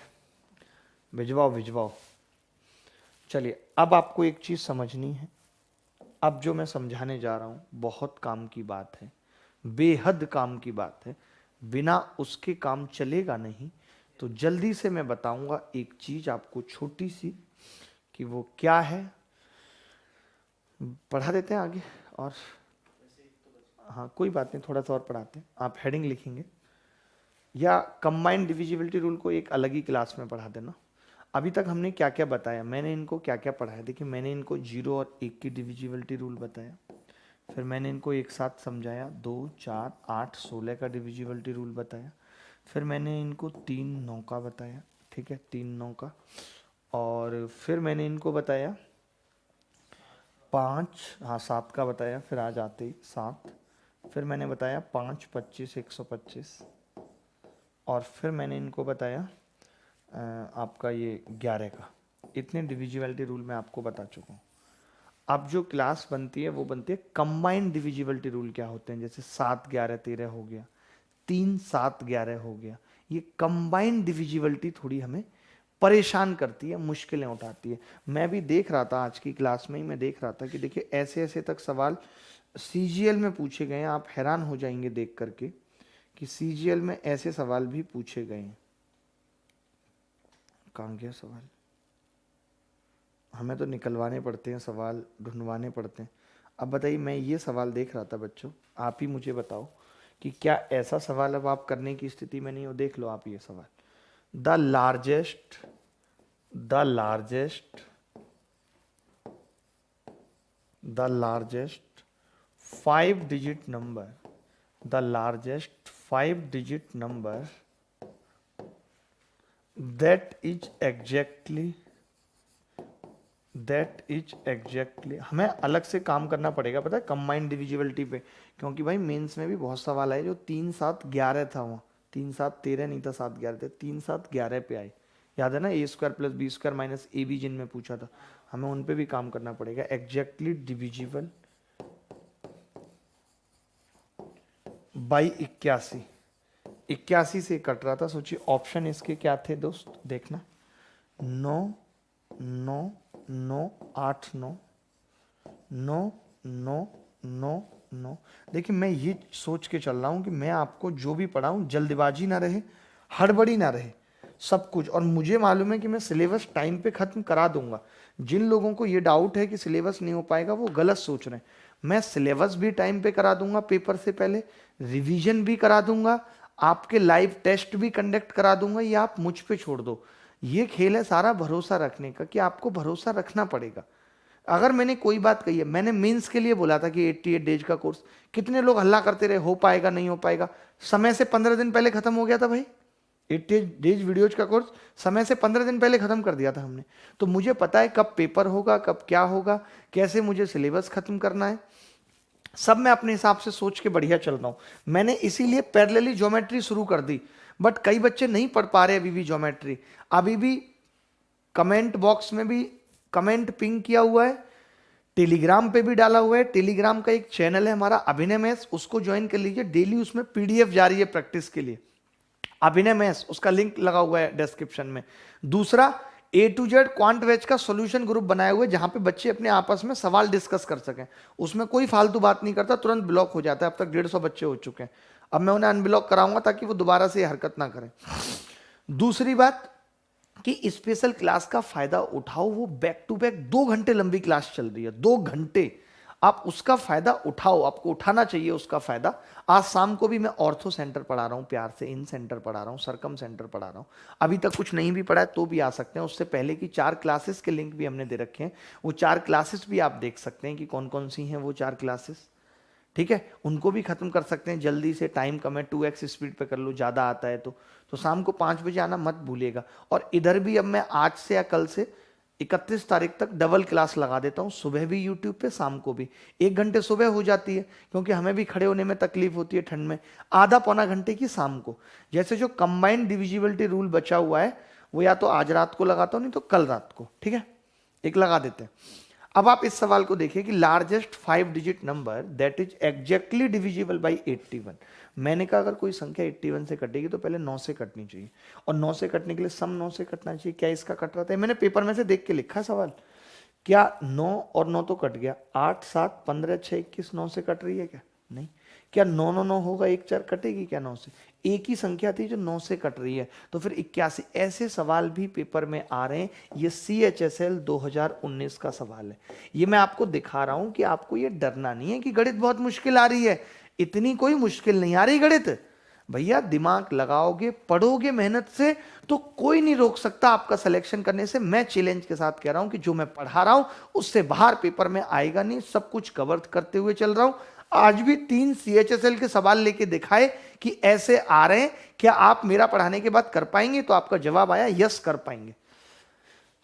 भिजवाओ भिजवाओ। चलिए, अब आपको एक चीज़ समझनी है। अब जो मैं समझाने जा रहा हूँ बहुत काम की बात है, बेहद काम की बात है, बिना उसके काम चलेगा नहीं। तो जल्दी से मैं बताऊंगा एक चीज़ आपको छोटी सी, कि वो क्या है। पढ़ा देते हैं आगे, और हाँ कोई बात नहीं, थोड़ा सा और पढ़ाते हैं। आप हेडिंग लिखेंगे, या कंबाइंड डिविजिबिलिटी रूल को एक अलग ही क्लास में पढ़ा देना। अभी तक हमने क्या क्या बताया, मैंने इनको क्या क्या पढ़ाया। देखिए, मैंने इनको 0 और 1 की डिविजिबिलिटी रूल बताया, फिर मैंने इनको एक साथ समझाया 2, 4, 8, 16 का डिविजिबिलिटी रूल बताया, फिर मैंने इनको 3, 9 का बताया, ठीक है, 3, 9 का, और फिर मैंने इनको बताया 5, हाँ 7 का बताया, फिर आज आते ही 7, फिर मैंने बताया 5, 25, 125, और फिर मैंने इनको बताया आपका ये 11 का। इतने डिविजिबिलिटी रूल मैं आपको बता चुका हूँ। अब जो क्लास बनती है वो बनती है कंबाइंड डिविजिबिलिटी रूल। क्या होते हैं, जैसे 7, 11, 13 हो गया, 3, 7, 11 हो गया। ये कंबाइंड डिविजिबिलिटी थोड़ी हमें परेशान करती है, मुश्किलें उठाती है। मैं भी देख रहा था, आज की क्लास में ही मैं देख रहा था कि देखिए ऐसे ऐसे तक सवाल सीजीएल में पूछे गए हैं। आप हैरान हो जाएंगे देख करके कि सीजीएल में ऐसे सवाल भी पूछे गए हैं। कहाँ गया सवाल, हमें तो निकलवाने पड़ते हैं सवाल, ढूंढवाने पड़ते हैं। अब बताइए, मैं ये सवाल देख रहा था बच्चों, आप ही मुझे बताओ कि क्या ऐसा सवाल अब आप करने की स्थिति में नहीं हो। देख लो आप ये सवाल, the largest the largest 5-digit number, the largest 5-digit number that is exactly हमें अलग से काम करना पड़ेगा, पता है, कंबाइंड डिविजिबिलिटी पे। क्योंकि भाई मेंस में भी बहुत सवाल आए जो 3, 7, 11 था, वहाँ 3, 7, 13 नहीं था, 7, 11 थे, 3, 7, 11 पे आए। याद है ना, A² + B² - AB जिनमें पूछा था, हमें उन पे भी काम करना पड़ेगा। एग्जैक्टली डिविजिबल बाई 81, 81 से कट रहा था। सोचिए ऑप्शन इसके क्या थे दोस्त, देखना, 9, 9, 9, 8, 9, 9, 9, 9, 9। देखिए, मैं ये सोच के चल रहा हूँ कि मैं आपको जो भी पढ़ाऊँ जल्दबाजी ना रहे, हड़बड़ी ना रहे, सब कुछ। और मुझे मालूम है कि मैं सिलेबस टाइम पे ख़त्म करा दूंगा। जिन लोगों को ये डाउट है कि सिलेबस नहीं हो पाएगा, वो गलत सोच रहे हैं। मैं सिलेबस भी टाइम पे करा दूंगा, पेपर से पहले रिवीजन भी करा दूंगा, आपके लाइव टेस्ट भी कंडक्ट करा दूंगा। ये आप मुझ पे छोड़ दो। ये खेल है सारा भरोसा रखने का, कि आपको भरोसा रखना पड़ेगा। अगर मैंने कोई बात कही है, मैंने मेंस के लिए बोला था कि 88 डेज का कोर्स, कितने लोग हल्ला करते रहे, हो पाएगा नहीं हो पाएगा। समय से 15 दिन पहले खत्म हो गया था भाई। 88 डेज वीडियोज का कोर्स समय से 15 दिन पहले खत्म कर दिया था हमने। तो मुझे पता है कब पेपर होगा, कब क्या होगा, कैसे मुझे सिलेबस खत्म करना है, सब मैं अपने हिसाब से सोच के बढ़िया चल रहा हूं। मैंने इसीलिए पैरेलली ज्योमेट्री शुरू कर दी। बट कई बच्चे नहीं पढ़ पा रहे अभी भी ज्योमेट्री। अभी भी कमेंट बॉक्स में भी कमेंट पिंग किया हुआ है, टेलीग्राम पे भी डाला हुआ है। टेलीग्राम का एक चैनल है हमारा अभिनय मैथ्स, उसको ज्वाइन कर लीजिए। डेली उसमें पीडीएफ जा रही है प्रैक्टिस के लिए, अभिनय मैथ्स, उसका लिंक लगा हुआ है डिस्क्रिप्शन में। दूसरा, A to Z क्वांट वेज का सॉल्यूशन ग्रुप बनाए हुए, जहां पे बच्चे अपने आपस में सवाल डिस्कस कर सकें। उसमें कोई फालतू बात नहीं करता, तुरंत ब्लॉक हो जाता है। अब तक 150 बच्चे हो चुके हैं। अब मैं उन्हें अनब्लॉक कराऊंगा ताकि वो दोबारा से हरकत ना करें। दूसरी बात कि स्पेशल क्लास का फायदा उठाओ। वो बैक टू बैक 2 घंटे लंबी क्लास चल रही है, 2 घंटे। आप उसका फायदा उठाओ, आपको उठाना चाहिए उसका फायदा। आज शाम को भी मैं ऑर्थो सेंटर पढ़ा रहा हूँ, प्यार से इन सेंटर पढ़ा रहा हूँ, सरकम सेंटर पढ़ा रहा हूँ। अभी तक कुछ नहीं भी पढ़ा है तो भी आ सकते हैं। उससे पहले की 4 क्लासेस के लिंक भी हमने दे रखे हैं, वो 4 क्लासेस भी आप देख सकते हैं कि कौन कौन सी हैं वो 4 क्लासेस। ठीक है, उनको भी खत्म कर सकते हैं जल्दी से। टाइम कम है, 2x स्पीड पे कर लो, ज़्यादा आता है तो शाम को 5 बजे आना मत भूलिएगा। और इधर भी अब मैं आज से या कल से 31 तारीख तक डबल क्लास लगा देता हूँ, सुबह भी यूट्यूब पे, शाम को भी। 1 घंटे सुबह हो जाती है क्योंकि हमें भी खड़े होने में तकलीफ होती है ठंड में। आधा पौना घंटे की शाम को। जैसे जो कंबाइंड डिविजिबिलिटी रूल बचा हुआ है वो या तो आज रात को लगाता हूँ, नहीं तो कल रात को। ठीक है, एक लगा देते हैं। अब आप इस सवाल को देखिए कि largest 5 digit number that is exactly divisible by 81। मैंने कहा अगर कोई संख्या 81 से कटेगी तो पहले 9 से कटनी चाहिए, और 9 से कटने के लिए सम 9 से कटना चाहिए। क्या इसका कट रहा था? मैंने पेपर में से देख के लिखा सवाल। क्या 9 और 9 तो कट गया, 8 7 15 6 21 9 से कट रही है क्या? नहीं। क्या 9 9 9 होगा, 1 4 कटेगी क्या 9 से? एक ही संख्या थी जो 9 से कट रही है, तो फिर 81। ऐसे सवाल भी पेपर में आ रहे हैं। ये CHSL 2019 का सवाल है। ये मैं आपको दिखा रहा हूं कि आपको ये डरना नहीं है कि गणित बहुत मुश्किल आ रही है। इतनी कोई मुश्किल नहीं आ रही गणित भैया। दिमाग लगाओगे, पढ़ोगे मेहनत से, तो कोई नहीं रोक सकता आपका सिलेक्शन करने से। मैं चैलेंज के साथ कह रहा हूं कि जो मैं पढ़ा रहा हूं उससे बाहर पेपर में आएगा नहीं। सब कुछ कवर करते हुए चल रहा हूं। आज भी 3 CHSL के सवाल लेके दिखाए कि ऐसे आ रहे हैं। क्या आप मेरा पढ़ाने के बाद कर पाएंगे? तो आपका जवाब आया यस, कर पाएंगे।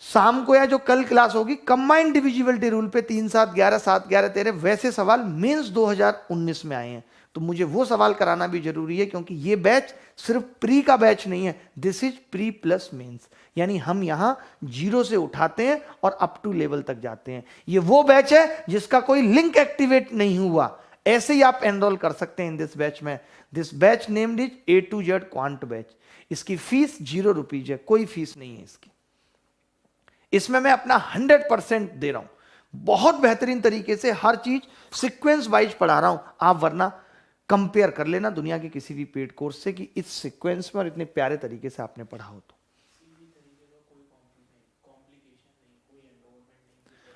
शाम को या जो कल क्लास होगी कंबाइंड डिविजिबिलिटी रूल पे 3 7 11 7 11 13 वैसे सवाल मेंस 2019 में आए हैं। तो मुझे वो सवाल कराना भी जरूरी है, क्योंकि ये बैच सिर्फ प्री का बैच नहीं है, this is pre plus mains. यानी हम यहां 0 से उठाते हैं और अप टू लेवल तक जाते हैं। ये वो बैच है जिसका कोई लिंक एक्टिवेट नहीं हुआ, ऐसे ही आप एनरोल कर सकते हैं इन दिस बैच में। This batch named is A to Z quant batch. इसकी फीस 0 रुपीज है, कोई फीस नहीं है इसकी। इसमें मैं अपना 100% दे रहा हूं। बहुत बेहतरीन तरीके से हर चीज सीक्वेंस वाइज पढ़ा रहा हूं। आप वरना कंपेयर कर लेना दुनिया के किसी भी पेड कोर्स से कि इस सीक्वेंस में और इतने प्यारे तरीके से आपने पढ़ा हो तो।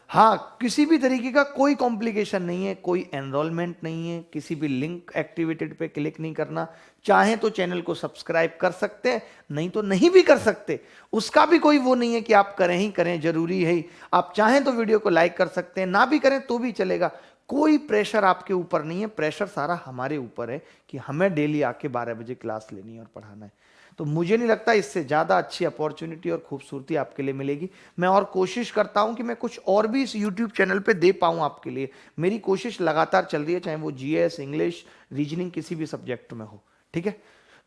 हाँ, किसी भी तरीके का कोई कॉम्प्लिकेशन नहीं है, कोई एनरोलमेंट नहीं है, किसी भी लिंक एक्टिवेटेड पे क्लिक नहीं करना। चाहे तो चैनल को सब्सक्राइब कर सकते हैं, नहीं तो नहीं भी कर सकते। उसका भी कोई वो नहीं है कि आप करें ही करें, जरूरी है ही। आप चाहें तो वीडियो को लाइक कर सकते हैं, ना भी करें तो भी चलेगा। कोई प्रेशर आपके ऊपर नहीं है। प्रेशर सारा हमारे ऊपर है कि हमें डेली आके 12 बजे क्लास लेनी है और पढ़ाना है। तो मुझे नहीं लगता इससे ज़्यादा अच्छी अपॉर्चुनिटी और खूबसूरती आपके लिए मिलेगी। मैं और कोशिश करता हूं कि मैं कुछ और भी इस यूट्यूब चैनल पे दे पाऊं आपके लिए। मेरी कोशिश लगातार चल रही है, चाहे वो GS, इंग्लिश, रीजनिंग किसी भी सब्जेक्ट में हो। ठीक है,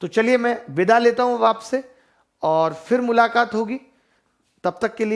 तो चलिए मैं विदा लेता हूं अब आपसे, और फिर मुलाकात होगी। तब तक के लिए